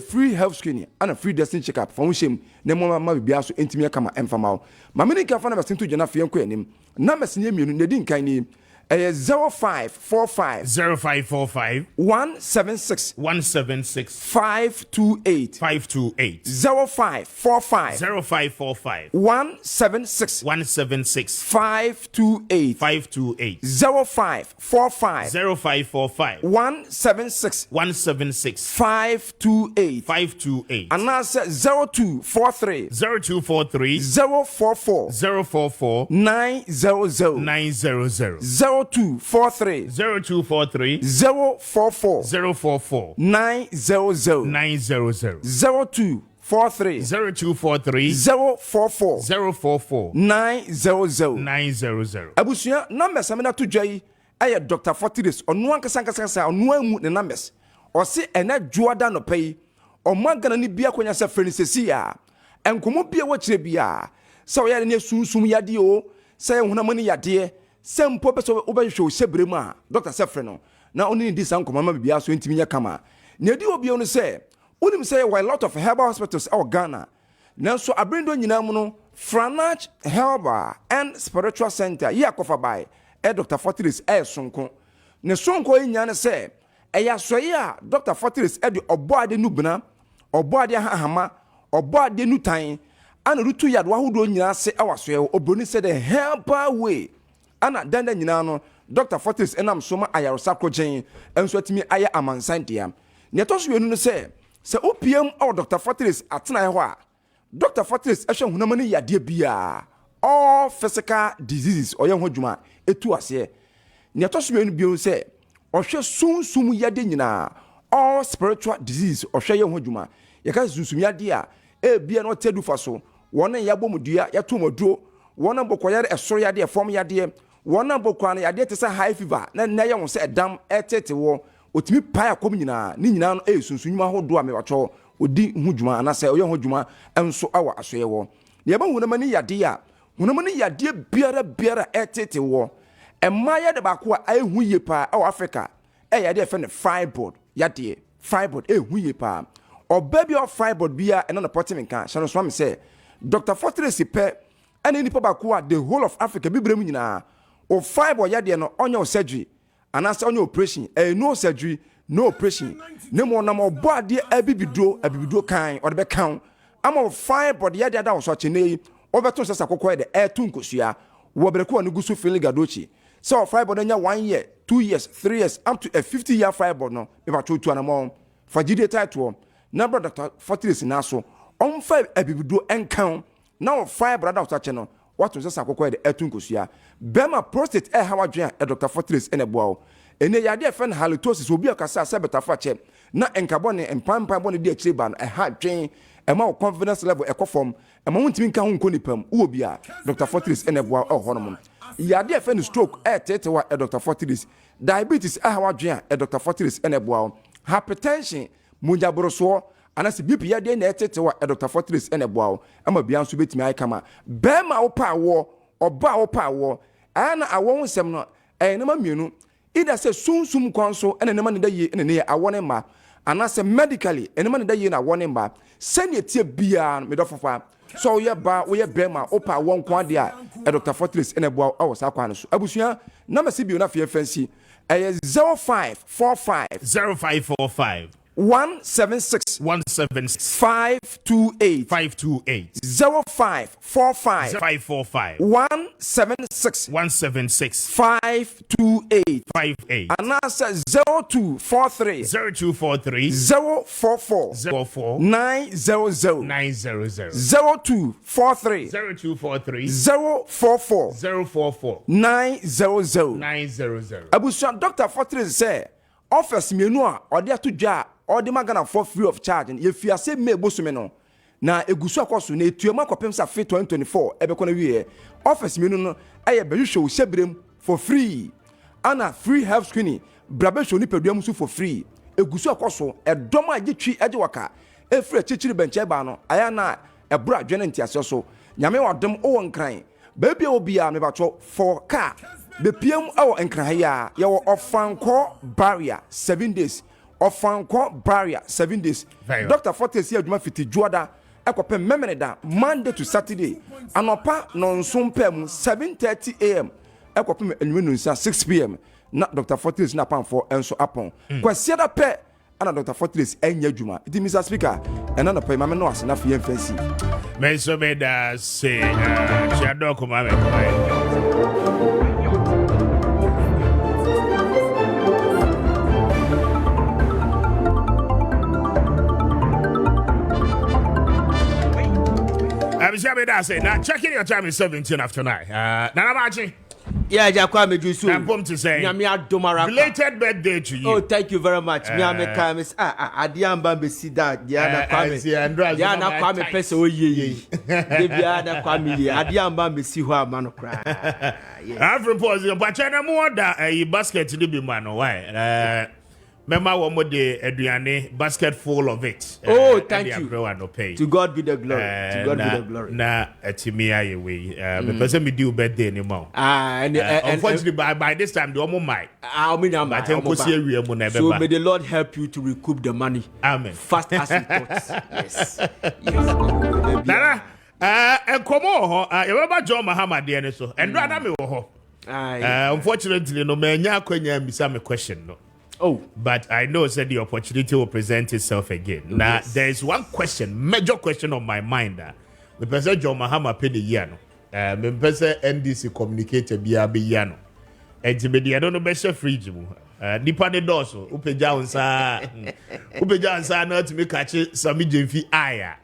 free health screening and free destiny checkup fa ho shem na mo ma bia so entimi aka ma emfama ma me ni ka fa na besinto gena fe enko anim na mesinye mienu na di nkan ni 0545 176 528 0545 176 528 0545 176 528 and now 0243 044 900 0243 044 900 0243 044 900 abusia numbers amena to dwai aye Dr. Fortis onu ankasa onu amu ne numbers o se ena dwoada no pay o magana ni bia kwanya se freni sesi ya enkomo bia wo kire bia se o ya ne sunsum yade o se hunamani yade sempo beso obehwe sebre mu a Dr. Sefre no na oni di san komama bibia so ntimi nya kama na di obi onu se onim say why a lot of herbal hospitals out Ghana nanso abrindo nyina mu no Franach Herbal and Spiritual Center yakofa by Dr. Fortis sonko ne sonko nya ne se eya soye a Dr. Fortis de oboade nubna oboade hahama oboade nutan ana rutu yadwa hodo nyina se awasoye obroni se the herbal way ana danda nyina no Dr. Fortis enam soma ayarosa krogen enso atimi aya amansan dia ne to so wenu no se opm or Dr. Fortis atena ho a Dr. Fortis ehwe hunamani yade bia all physical diseases oye ho dwuma etu ase ne to so wenu bio se ohwe sunsum yade nyina all spiritual disease ohwe ye ho dwuma ye ka sunsum yade a bia no tedu fa so wona yabomudua yatomoduro wona bokoyare esoro yade efom yade wona bokwana yade te se high fever na ye ho se edam etete wo otimi paya kom nyina ni nyina no sunsunwuma hodo a mewacho odi hudwuma ana se oye hudwuma enso awa asoye wo ne ba hunamani yade a hunamani yade biara etete wo emma yade ba ko a ehu ye pa awa Africa yade efe ne fibroid yade fibroid ehu ye pa obabi of fibroid bia eno na potiminka shano so am say Dr. Fortis pe ene ni pa ba ko a the whole of Africa bibrem nyina o fibroid yade no onyo surgery and as on your operation, no surgery, no operation. No more no more body abibido kind or the back count. I'm of fire body yada down such a name. Over to Sasako the air tunkusia, Wabreko and Gusu feeling gadochi. So fire body 1 year, 2 years, 3 years, up to a 50-year fire body no, if I told to an amount. For GD title, number Dr. Fortis in Naso, on 5 abibido and count. Now fire brother such a no. What was Sasako the air tunkusia? Bema prostate how Dr. Fortis in a bow. Ene yade fen halitosis obi akasa sebeta fache na enkabone empampa bone de achiban ha dwen ema confidence level ekofom ema wontimi nka ho nkonipam obi a Dr. Fortis ene boa honom yade fen stroke tetewa Dr. Fortis diabetes ha dwen Dr. Fortis ene boa hypertension munjaboroso anase BP yade na tetewa Dr. Fortis ene boa ema bia nso betimi ai kama bema opa wo oba opa wo ana awon nsem no enema mienu ida se sunsum kwanso ene nema ne da ye ene ne awone ma anase medically ene ma ne da ye na awone ma sene tie bia me do fofa so ye ba wo ye bema opa won kwa de a Dr. Fortis ene boa awsa kwa so abusua na mase bio na fe fancy 0545 176 528 0545 176 528 and that's 0243 044 900 0243 044 900 Abusuan Dr. Fortis say offers mienu a ode ato dwa ode magana for free of charge ye fiase me bosume no na egusu akoso na etuema kopem sa fit 2024 ebekọ na wie offers mienu no eye behwehwe hyebrem for free ana free health screening brabe show ni peduam so for free egusu akoso edom agitwi age waka efre chichiri benche ba no aya na ebra adwene ntiase so nyame wadom o nkran baby obia me bacho for car the PM our enkran ya wo ofanko barrier 7 days ofanko barrier 7 days Dr. Fortes here adwuma fiti juada ekopem memene da Monday to Saturday anopa nonso pem 7:30 am ekopem enwenu nsa 6 pm na Dr. Fortes na pan for enso apon kwase da pe ana Dr. Fortes enya adwuma it Mr. Speaker ena no pe mame no ase na fe fancy me so me da say chado ko mame ko now checking your time is 17 after 9. Nana Maakye. Yeah, Kwame Jusu. I'm pumped to say. Belated birthday to you. Oh, thank you very much. Nyame Kamis. Adiamba be see that. Diana Kwame. Diana Kwame pese o ye. Diana Kwame ye. Adiamba be see who man cry. I'm from Pause. But I know that a basket to be man. Why? Remember one more day, Adriane, basket full of it. Oh, thank you. To God be the glory. To God be the glory. Na Timia way. The person me do birthday anymore. Unfortunately, by this time, the almost might. So may the Lord help you to recoup the money. Amen. Fast as you thought. Yes. Nana, and come on, you remember John Muhammad there so, and rather me ho. Unfortunately, no man, ya kwenya me question no. Oh, but I know that the opportunity will present itself again. Yes. Now, there is one question, major question on my mind. The person John Mahama paid the year. The person NDC communicated via Biano. And to be I don't know, best free. Nipa de doso, upeja unsa not to me catch some jemfi aya.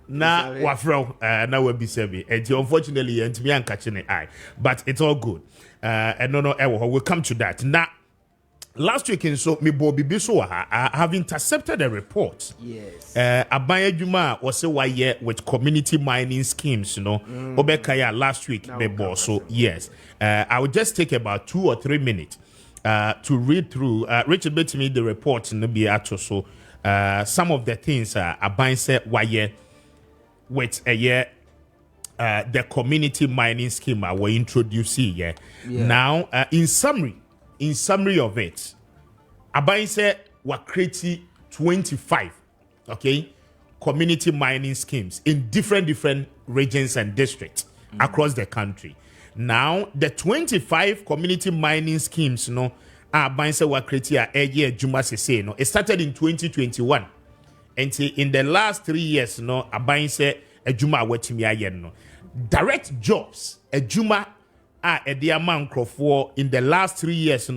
Na wafro na we be sebi. And unfortunately, and to me I'm catching the eye. But it's all good. And no, we'll come to that. Now, last week in so me Bobby Biso have intercepted a report. Yes. Appiah Juma was say why with community mining schemes, you know. Obekaya last week me boss. So yes. I will just take about 2 or 3 minutes to read through Richard bet me the report in the Biato. So some of the things Appiah said why with a year the community mining scheme were introduced here. Yeah. Now in summary of it, Appiah said we're creating 25, community mining schemes in different regions and districts across the country. Now, the 25 community mining schemes, Appiah said we're creating a year Juma say, it started in 2021. And in the last 3 years, Appiah said a Juma wetimi direct jobs, a Juma a dear man for in the last 3 years,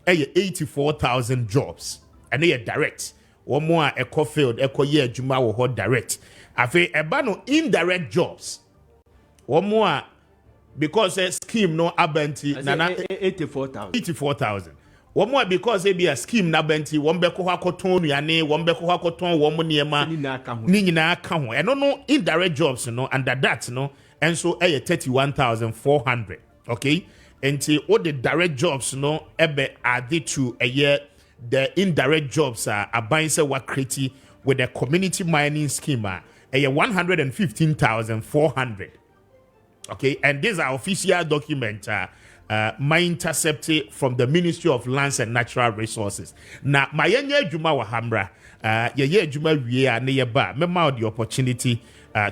84,000 jobs. And they are direct. One more eco field, eco year Juma will hold direct. I feel a ban indirect jobs. One more because a scheme no abenti 84,000. One more because they be a scheme na benti one beko hakoton yane one beko hakoton one niema nina account. And no indirect jobs, under that, and so 31,400. Okay, and all the direct jobs, ebe added to a year. The indirect jobs are Appiah said were created with the community mining scheme. A year 115,400. Okay, and these are official document. My intercepted from the Ministry of Lands and Natural Resources. Now, my yenye juma wahambra. Ye juma wiye ne ba. Memao the opportunity.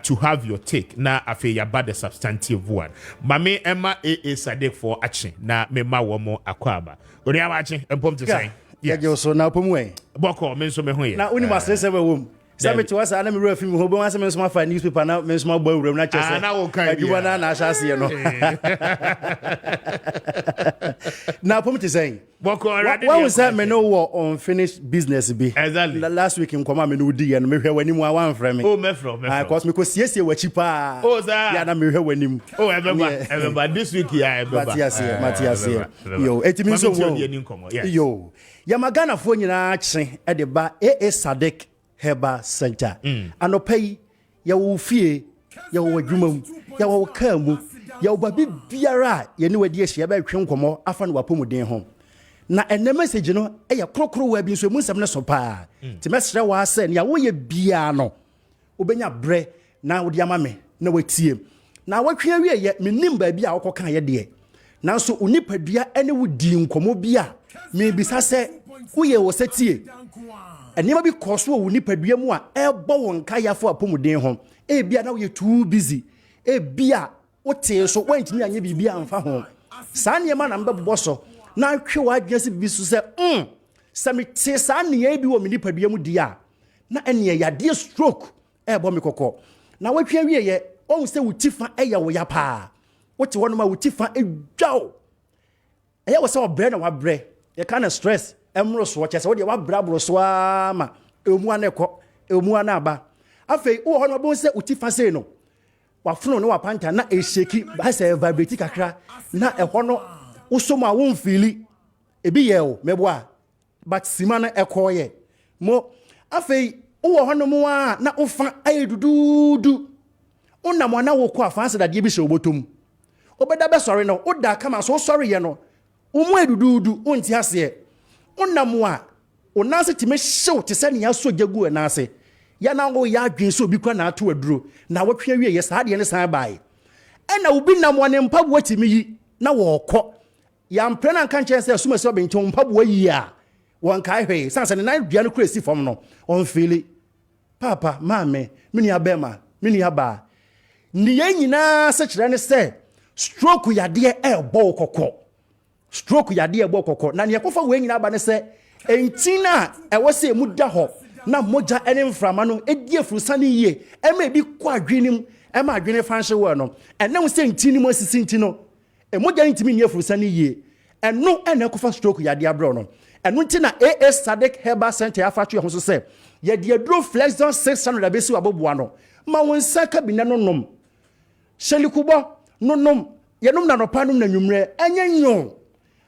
To have your take na afe yaba the substantive one. Mame Emma Sade for action na mema womo akwaba. Oni awache empom to say. Yeah, so na pomwe. Boko men so me ho ye. Na uni masese we wom. Some to us, I never read film. Who wants to make my newspaper now? Make my boy room. Not just you want to shall see. Now, point is saying, what was that? Me know what unfinished business be. Exactly. Last week in Kwame Appiah Kubi and me hear when him one from me. Oh, me from. Cause me cause yes, you were cheaper. Oh, sir. Yeah, na me hear when him. Oh, remember this week here. Matthias. Yo, it means so. Yo, Yamagana for nyina akye e de ba Sadek Herbal Center. Anopai ya wo fie, ya wo adwumam, ya wo kamu, ya wo babi biara ye ne wadi ahia ba twe nkomo afa no wapomuden ho. Na ene message no e ya krokro wa bi so mu nsem ne so pa. Ti mesre wa ase ne ya wo ye bia no. Obenya bre na wo de ama me na watie. Na watwe awie ye menim ba bia wo kokan ye de. Nanso onipadua ene wo di nkomo bia me bisa se uye wo setie enima bi koso wo nipadua mu a ebo won kayafo apomuden ho bia na wo too busy bia wo te so wantimi anye bibia amfa ho saa ne ma na mbebo so na hwe wa adwese bi so se se me te saa ne bi wo me nipadua mu dia na ene yade stroke ebo me kokọ na watwa wie ye o se wo tifa eya wo ya pa wo te wono ma wo tifa edwao eya wo se wo bre na wa bre you kind stress emro so che se wo de wa brabro so ama emu aneko emu anaba afei wo ho no bo se utifa sei no wa funo no wa panta na e sheki ba se vibrate kakra na e ho no wo so ma wo mfili ebi ye o mebo a but sima na ekoye mo afei wo ho no mo a na ofa ayedududu unamo na wo ko afanse da de bi se obotom obeda be sorry no oda kama so sorry ye no umu edududu unti ase unamo a onase time hyew te se ne yaso gyagu enase ya na wo ya adwen so bi kwa na ato aduro na wotwe wie ye saa de ne san bae ena ubi namo ne mpabu atimi yi na wo kọ ya mpre na nka nche se asuma se obencho mpabu ayi a won kai hwe sanse ne na dua no kuresi fom no on feel papa mame mini abema mini aba ni nyina se kire ne se stroke yade ebo kokọ stroke yade ebo kokọ na ne yakofa we nyina aba ne se entina ewo se mu da ho na moja ene mframa no edi afurusane yie ema bi kwa adwenim ema adwene fanhye wo no ene wo se ntini mo asisi ntino moja ntimi ni afurusane yie eno ene kofa stroke yade abro no eno ntina Sadek Herbal Center afatu ho so se yade adro Flexon 600 abesi waboboa no ma won saka bi no nom shelikubo no nom yenom na no panum na nwumre enyenyo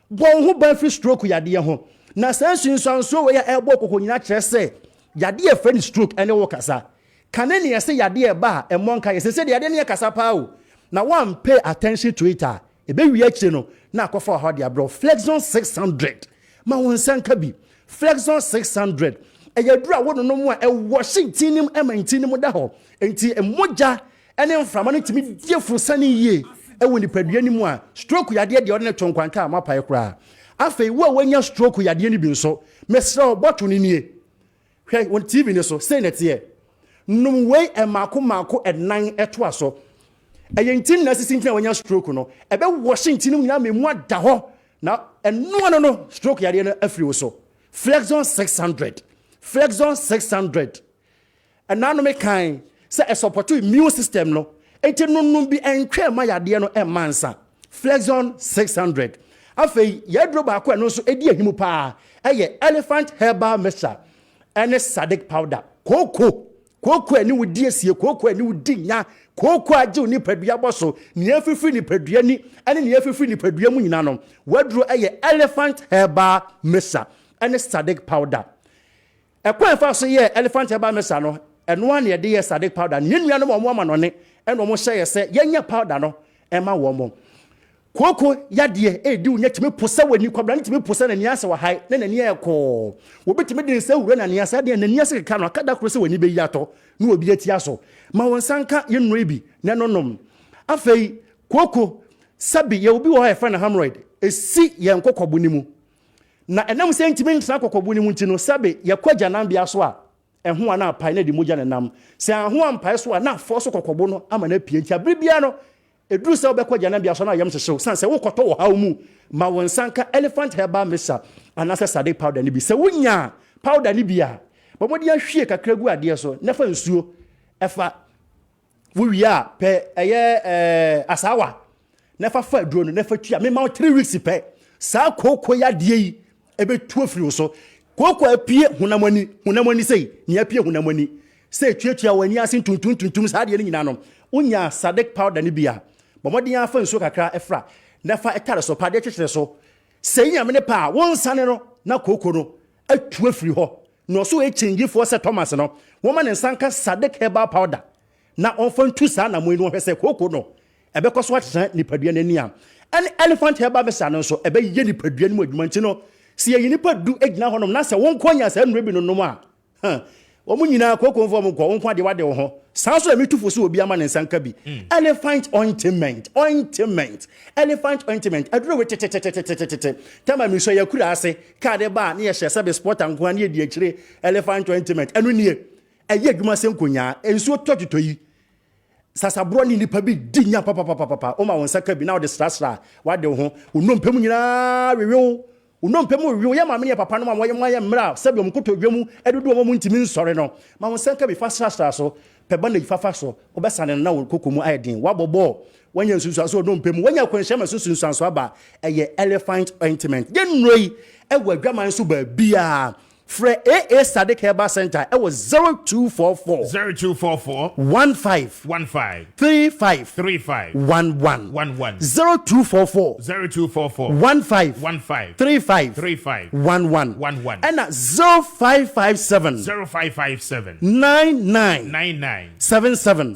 bon ho ba fi stroke yade ho na sansunsanso we ya ebo kokko nyina kire se yade e friend stroke ene wo kasa kanene yese yade e ba e monka yese se yade ne kasa pa o na one pay attention to it ebe wi akire no na akofa ho de abro Flexon 600 ma won sanka bi Flexon 600 e yadura wo no mu a e Washington nim e mantinim da ho enti e moja ene mframa no timi diefuru sane yie e woni padua nim a stroke yade de odne tonkwanka amapae kra afei wo wanya stroke yade ni bi nso mesra bottle ni nie hwe won TV ni so say net ye num we e mako enan eto aso eyentin na sisin tina wanya stroke no ebe Washington nim nyina memu ada ho na eno no stroke yade no afri wo so Flexon 600 enano me kan se e support immune system no enti nunum bi entwe ma yade no e mansa Flexon 600 afei yadro ba ko no so edi ahimu pa eye Elephant Herbal Mixture ene Sadek powder koko ani wudi asie koko ani wudi nya koko age oni padua boso ne afifiri ni padua ni ene ne afifiri ni padua mu nyina no wadro eye Elephant Herbal Mixture ene Sadek powder ekwan fa so ye Elephant Herbal Mixture no eno an ye de ye Sadek powder ne nua no mo ama no ne eno mo hye ye se yenya powder no ema wo mo koko yade edi unya timi posa wani kwabra ni timi posa na niasa wa hai na nani eko wo betimi de nsa wura na niasa de na niasa keka no akada kro se wani be yato na obi ati aso ma wonsanka yenno ebi na nonom afei koko sabi ye obi wo ha na hemorrhoid esi ye nkokobo ni mu na enam se ntimi ntra kokobo ni mu nti no sabi ye kwagya nan bia so a eho ana apai na di moja na nam se aho ampai so a na afo so kokobo no ama na pie nti abiribia no edru se obekwa jana bia so na yam hyehyw sanse wo koto wo haw mu ma wonsanka Elephant Herbal Mixture anase Sadek powder ni bi se wonya powder ni bia but what you share kakragu adeɛ so nefa nsuo ɛfa we are pe asawa nefa fa drone nefa tua me ma 3 weeks pe saa koko ya de yi ebe tu afiri so koko apie hunamani sei ni apie hunamani sei tuatua wani asin tuntum saa de ni nyina no unya sadek powder ni bia bomodin afa nsuo kakra efra nefa etare so pade kyekere so sei nyame ne pa won sane no na koko no atu afiri ho no so e change for se Thomas no woman nsanka sadek herbal powder na onfan tu saa na mo inu hwese koko no ebe koso atena nipadua nani a an elephant herbal besa no so ebe ye nipadua ni adwuma nti no se ye nipadu egina honom na se won konya saa nrebi no no a omu nyina koko mfo mo ko won kwa de wade wo ho saa so emi tufo so obi ama ne nsanka bi elephant ointment elephant ointment aduro we tete tama mi so yakura ase ka de ba na ye hye be sport anko na ye di akire elephant ointment anu nie eye adwuma se nkonya ensuo tototo yi sasabro ni nipa bi dinya papa o ma won saka bi na o de strastra wade wo ho unompem nyina wewe unompem wewe ya ma me papa no ma wo ye mra sabi o mkoto dwemu edudu o mo ntimi nsore no ma won saka bi fa strastra so peba na ifafa so obesane na wo kokomu ayedin wabobo wanya nsusu so unompem wanya kwanhya ma susu so aba eye elephant ointment yenroi ewa adwaman so ba bia Fre AA Sadik Herbal Center. It was 0244 15 35 11 0244 15 35 11 and 0557 99 77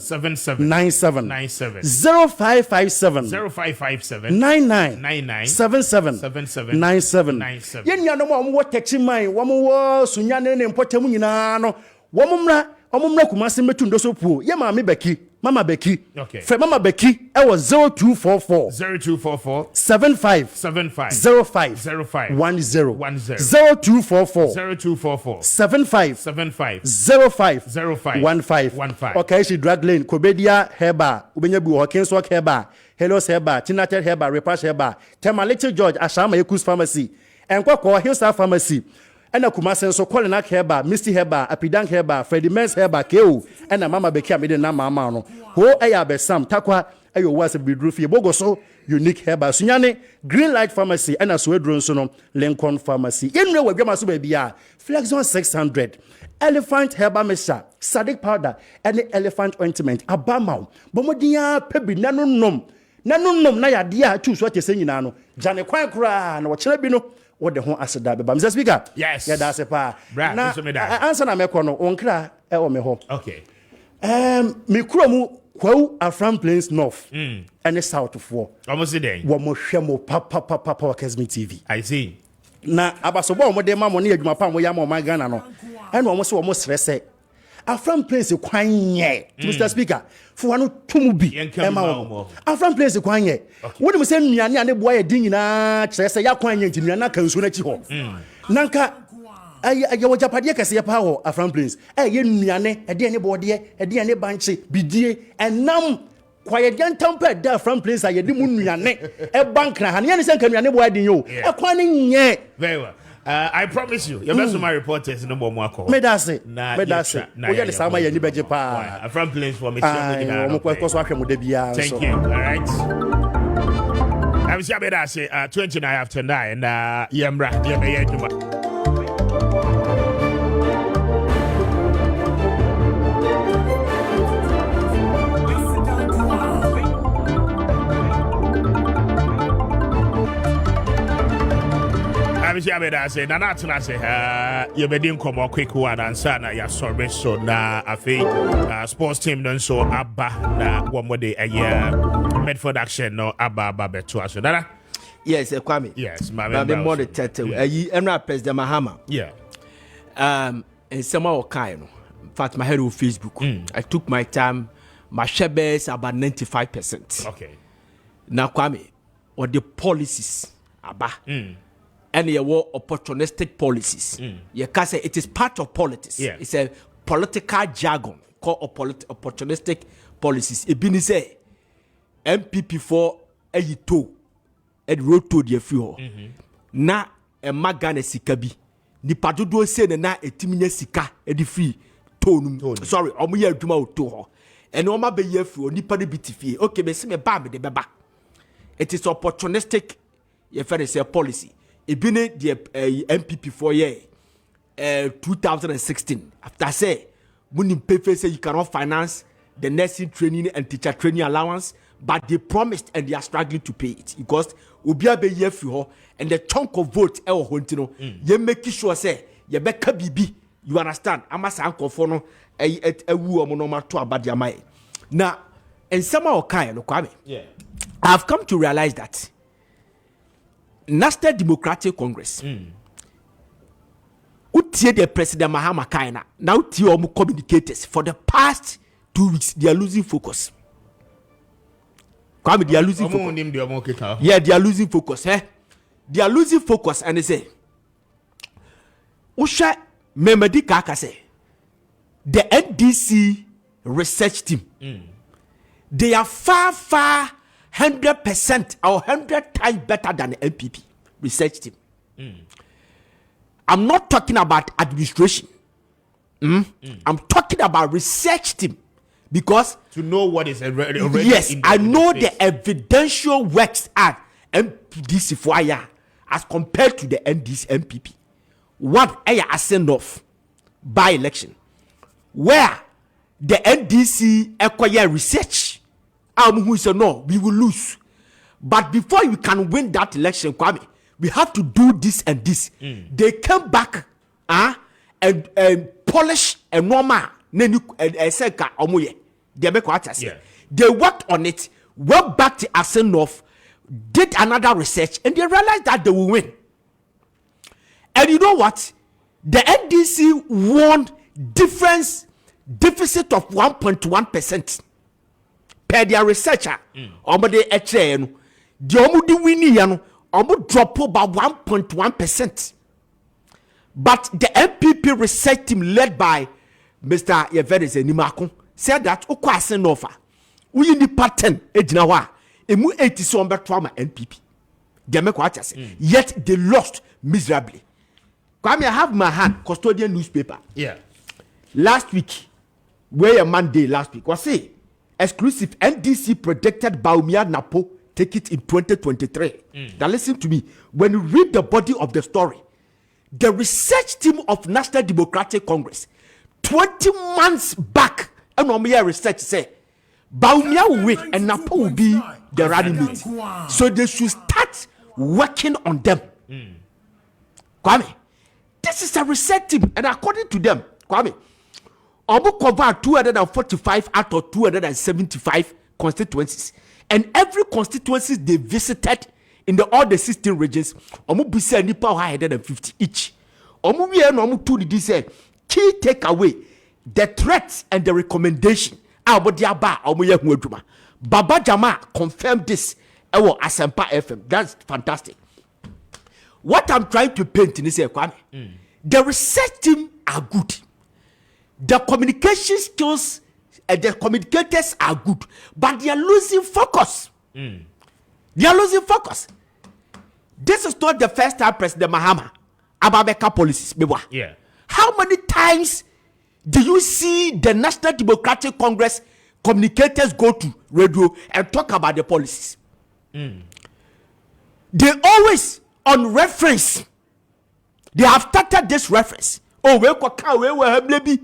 97 0557 99 77 97 Yenya no mo techi man wo sunyane ne mpotamu nyina no womumra kumase metu ndo so puo ye mama beki okay fe mama beki e was 0244 75 05 10 0244 75 05 15 okay she drag lane kobedia herba ubenya bi hokenso herba Hellos herba tinated herba repass herba tema little George ashama ekus pharmacy enkwa Hillstar pharmacy ena kumase so kolena herba misty herba apidank herba Freddy Mens herba keo ena mama beki amede na mama no ho eya besam takwa ayo wase bidru fie bogoso unique herba sunyane Green Light pharmacy ena so edron so no Lincoln pharmacy enwe wadwama so ba bia Flexon 600 elephant herba mixture Sadik powder and elephant ointment abamau bomodia pebi nanunom na yade a tu so atese nyina no jane kwan kura na wo kire bi no wo de ho aseda beba Mr. Speaker yes ya da se pa na answer na meko no onkra e o me ho okay me kuro mu kwau Afram Plains North and south for almost the wo mo hwe mo papa Kessben TV I see na abasobo mo de ma mo ne adwuma pa mo ya mo Ghana no ene wo mo se wo mo srese Afram Plains kwanye Mr. Speaker for no tumubi Afram Plains kwanye woni mo se nnuane ane boa ye din nyina kire se ya kwanye ntinuana kan so na chi ho nanka aye wo japade kese ye pa ho Afram Plains ye nnuane ede ne bode ede ne banche bidie enam kwaye dentampa da Afram Plains aye di mu nnuane e bankra ha ne ye ne se kan nnuane boa din yo e kwane nye very well I promise you, your best of my reporters no more mwako. Me dase. Oya le sama ye ni beje pa. From Plains for me. Thank you. All right. I was here to say 29 after 9 yemra yemra. I say, Nana, say, you been come on quick one and sana, ya sorry, so na a fake sports team done so abba na one more day a year Medford action no abba beto so Nana. Yes, Kwame. Yes, my more the title. Emra President Mahama. Yeah. And some of kind. In fact, my head on Facebook. I took my time. My share base about 95%. Okay. Now, Kwame, or the policies abba. And there were opportunistic policies. You can say it is part of politics. Yeah. It's a political jargon called opportunistic policies. It been say MPP for a yito and road to the fuel. Na a magane sikabi nipa dodo say na etiminya sika edi free tonum sorry omo ye adwuma oto ho ene o ma be ye free nipa de bitifie okay me se me ba me de beba it is opportunistic ye fair say policy e bi ne the MPP for year 2016 after say munim pay say you cannot finance the nursing training and teacher training allowance, but they promised and they are struggling to pay it because obia be year free and the chunk of vote e wo hontino ye make sure say ye be ka bibi you understand amasa ankofo no ewu omo no mato abadia mai na ensema okai no Kwame I have come to realize that National Democratic Congress utie the President Mahama Kaina now utie omo communicators for the past 2 weeks they are losing focus. Kwame, they are losing focus. Yeah, they are losing focus. They are losing focus and they say Usha Memedi Kaka say the NDC research team they are far 100% or 100 times better than the MPP research team. I'm not talking about administration. I'm talking about research team because to know what is already yes, I know the evidential works at MPDC for as compared to the NDC MPP. One a send off by election where the NDC acquire research. Who say no, we will lose. But before you can win that election, Kwame, we have to do this and this. They came back and polish a normal they worked on it, went back to Asenov, did another research, and they realized that they will win. And you know what? The NDC won deficit of 1.1% per their researcher. The winning drop about 1.1%. But the MPP research team led by Mr. Yevedes Nimakon said that Okwasen offer we need pattern ejinawa emu 80 so on trauma MPP. They make what I say. Yet they lost miserably. Kwame, I have my hand custodian newspaper. Yeah. Last week, where a Monday last week was say exclusive NDC predicted Baumia Napo take it in 2023. Now listen to me. When you read the body of the story, the research team of National Democratic Congress 20 months back and on my research say Baumia will win and Napo will be the running mate. So they should start working on them. Kwame, this is a research team, and according to them, Kwame, Obu cover 245 out of 275 constituencies, and every constituency they visited in all the 16 regions, Omu bisa nipa 150 each. Omu we no omu to the say key takeaway the threats and the recommendation. Abodiaba omu ye hu adwuma. Baba Jama confirmed this. Ewo Asempa FM. That's fantastic. What I'm trying to paint in this Kwame, the research team are good. The communication skills and the communicators are good, but they are losing focus. They are losing focus. This is not the first time President Mahama Ababeka policies. Yeah. How many times do you see the National Democratic Congress communicators go to radio and talk about the policies? They always on reference. They have started this reference. Oh, we have baby.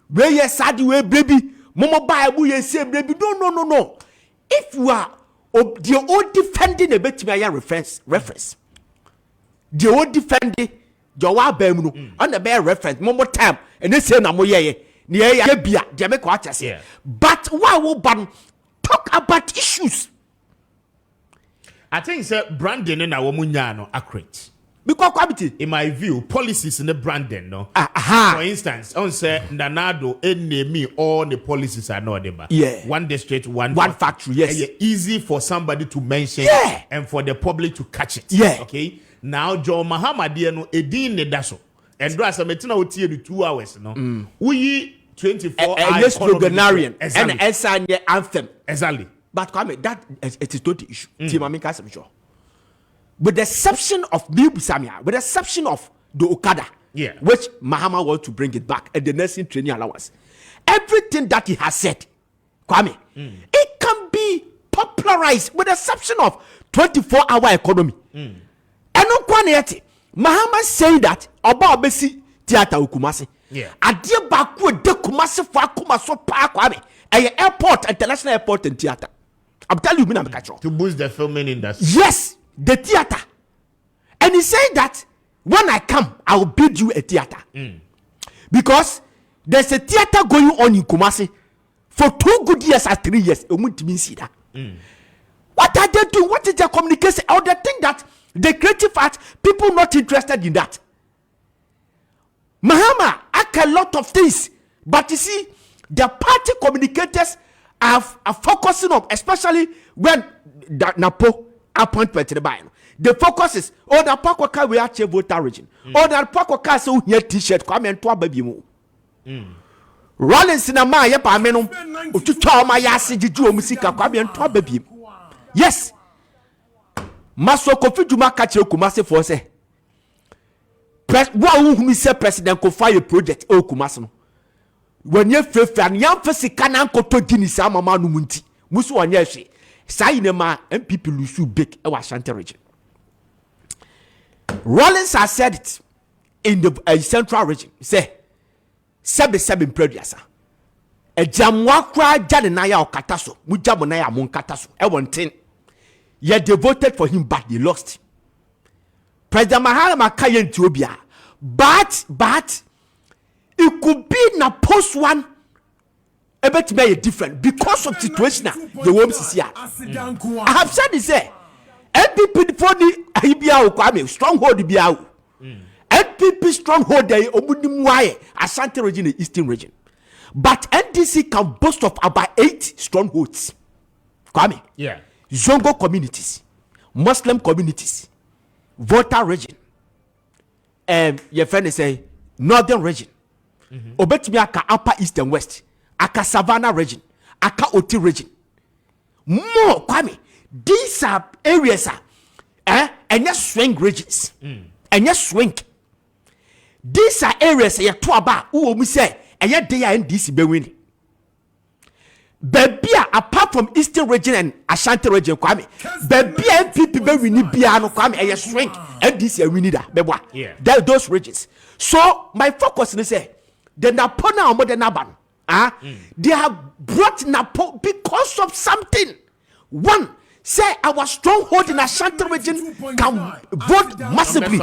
We yes sad we baby. Momo buy we yes baby. No. If you are the old defending a bit my reference. The old defending Jowa Bemunu on the bear reference momo time and they say na mo ye bia they make what I say. But why will ban talk about issues? I think it's branding in our munyano accurate. Because quality, in my view, policies in the branding, no. For instance, on say Nanado me all the policies are not them. Yeah. One district, one factory. Yes. Easy for somebody to mention. Yeah. And for the public to catch it. Yeah. Okay. Now, Joe Mahama no edin ne daso. And do as a metina oti the 2 hours, no. We 24 hours. Sloganarian. Exactly. And Esanya anthem. Exactly. But Kwame, that it is not the issue. With the exception of Bill Samia, with the exception of the Okada, which Mahama wants to bring it back, and the nursing training allowance. Everything that he has said, Kwame, it can be popularized with the exception of 24-hour economy. And no Kwame, Mahama saying that about Bessi theater Kumasi. Adia baku de Kumasi for Kumaso Park Kwame, a airport, international airport and theater. I'm telling you, to boost the filming industry. Yes, the theater. And he said that when I come, I will build you a theater. Because there's a theater going on in Kumasi for 2 good years or 3 years. See that. What are they doing? What is their communication? Or they think that the creative art, people not interested in that. Mahama ask a lot of things, but you see, the party communicators are focusing on, especially when the Napo appointment to the buy. The focus is, oh, the Pakwaka we achieve voter region. Oh, the Pakwaka so here t-shirt come and to baby mo. Rollins in a my yepameno to tell my yasi jiu musika come and to baby. Yes. Maso Kofi Juma Kachi Kumasi for say. Who say President Kofi project o Kumasino. When you fail and young person can go to Guinness, I'm a man who munti. Musu Wanyashi. Sainema and people who big our Shanty region. Rollins has said it in the central region. Say, 7 previous. A jamwakra Janaya or Kataso, Mujabonaya Mon Kataso, I yet they voted for him, but they lost. President Mahama Kayen Tobia, but it could be na post one. A bit may different because of situation. The worms here. I have said this. NPP for the Ibia Kwame stronghold Ibia. NPP stronghold the Obudimwaye Ashanti region, the Eastern region. But NDC can boast of about 8 strongholds. Kwame. Yeah. Zongo communities, Muslim communities, voter region, your friend say northern region. Obetumi aka upper east and west, aka savannah region, aka Oti region. More Kwame. These are areas and yes swing regions. And yes swing. These are areas you to about who we say and yet they are in this be winning. Baby, apart from Eastern region and Ashanti region, Kwame, baby, people be winning piano, Kwame, and yes swing, and this year we need that. Yeah. Those regions. So my focus is say the Napona or modern Naban, they have brought Napo because of something. One, say our stronghold in Ashanti region can vote massively.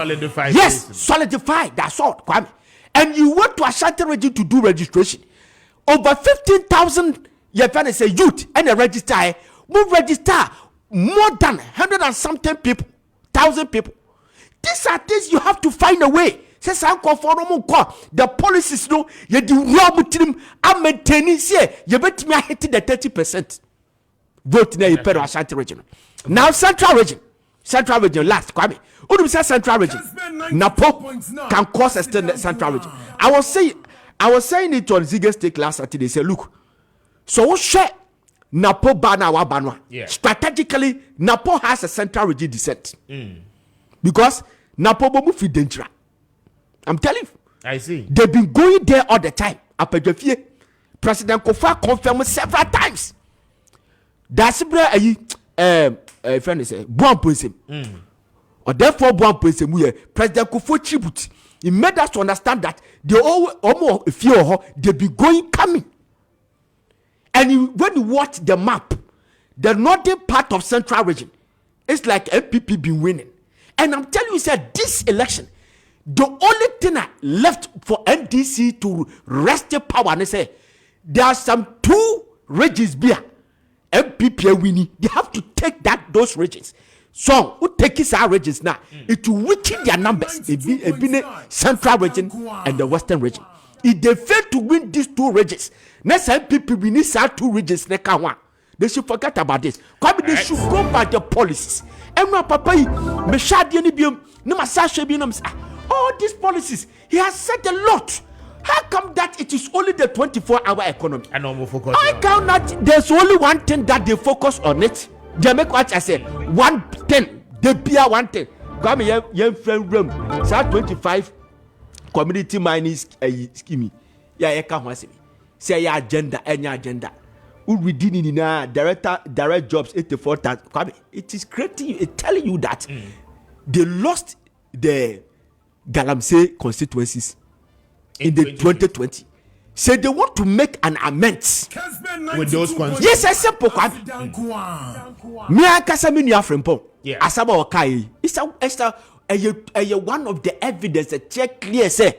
Yes, solidify. That's all, Kwame. And you went to Ashanti region to do registration. Over 15,000 your friend say youth and a register. We register more than 100 and something people, 1,000 people. These are things you have to find a way. Says the policies no you do rob team and maintaining say you bet me hitting the 30% vote na Pero Ashanti region. Now central region last Kwame. Who say central region? Napo can cause a central region. I was saying it on Ziggers Take last Saturday. They say look, so what share Napo Bana wa Banwa. Strategically, Napo has a central region descent. Because Napo bomu fi danger. I'm telling you. I see. They've been going there all the time. President Kofa confirmed several times. That's friend is Buan Ponsem. Or therefore Buan Ponsem, President Kofa tribute. He made us to understand that they almost fear they've been going coming. And when you watch the map, the northern part of central region, it's like MPP been winning. And I'm telling you, said this election, the only thing left for NDC to wrest the power, and they say there are some 2 regions here. MPP winning, they have to take those regions. So who take these regions now? It will weaken their numbers. It be central region and the western region. If they fail to win these 2 regions, next time people we need 2 regions next one. They should forget about this. They should go by the policies. And my papa, all these policies, he has said a lot. How come that it is only the 24-hour economy? I count that there's only one thing that they focus on it. They make what I said. One thing. They bear one thing. Come here, young friend room. 25 community mining scheme. Yeah, you can't say. Say your agenda, any agenda. Who reading in direct jobs 84,000. It is creating, it telling you that they lost the Galamsey constituencies in the 2020. Say they want to make an amends with those constituencies. Yes, I said me I kasa me nua frempon. Yeah. Asaba okai. It's a one of the evidence that check clear say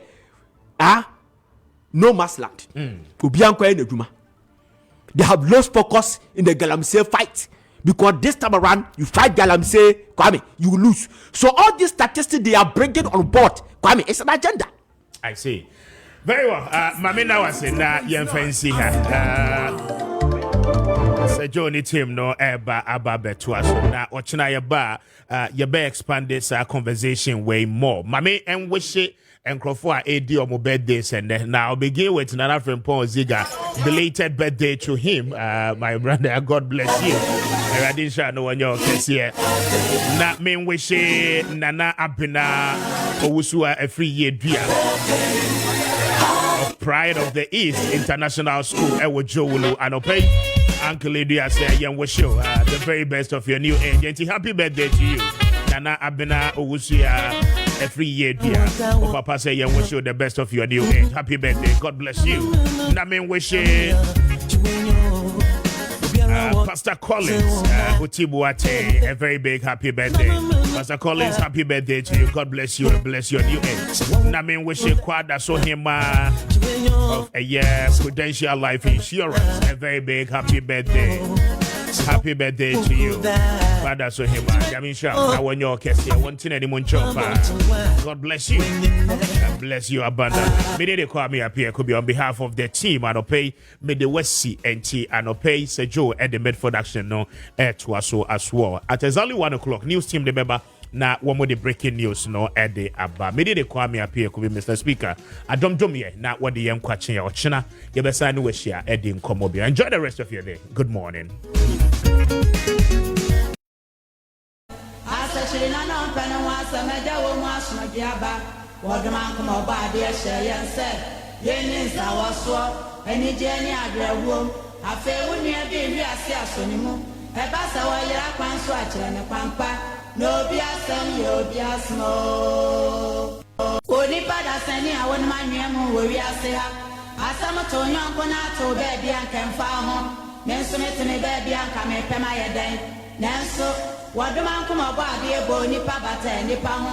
no mass land. Obi anko na dwuma. They have lost focus in the Galamsey fight because this time around you fight Galamsey, Kwame, you lose. So all these statistics they are bringing on board, Kwame, it's an agenda. I see. Very well. Mami now was in that fancy her. Say Johnny Tim no eba ababe to us now. Ochina yaba yabe expand this conversation way more. Mami and wish it and Crawford AD on my birthdays and then now I'll begin with another friend Paul Ziga. Belated birthday to him. My brother, God bless you. I didn't share no one your case here. Not me wish Nana Abina Owusua a free year dear. Pride of the East International School, Ewo Jowulu, and Opay. Uncle Lydia say, young wish you the very best of your new age. Happy birthday to you. Nana Abena Owusia, a free year, dear. Papa say, young wish you the best of your new age. Happy birthday. God bless you. Namin wish Pastor Collins, Utibuate, a very big happy birthday. Pastor Collins, happy birthday to you. God bless you and bless your new age. Namin wish you Kwada so him of a year Prudential Life Insurance. A very big happy birthday. Happy birthday to you. Father so him. I want your case here. One thing any God bless you. God bless you abundantly. Me de Kwame Appiah Kubi on behalf of the team and Opay. Me the West Sea NT and Opay Sejo at the mid production no to us as well. At exactly 1 o'clock, news team the member. Na one more the breaking news no ede aba me de Kwame Appiah Kubi Mr. Speaker adom ye na what the yam kwachen ya ochina ye besa no wehia ede nkomo bi. Enjoy the rest of your day. Good morning. No be asem yo be asmo. Oni pada seni awon manwem wo wi ase ha. Asam to nyanko na to be bia nkamfa ho. Nenso metene be bia nka me pema yeden. Nenso wadoma nko mabo ade ebo nipa bata nipa ho.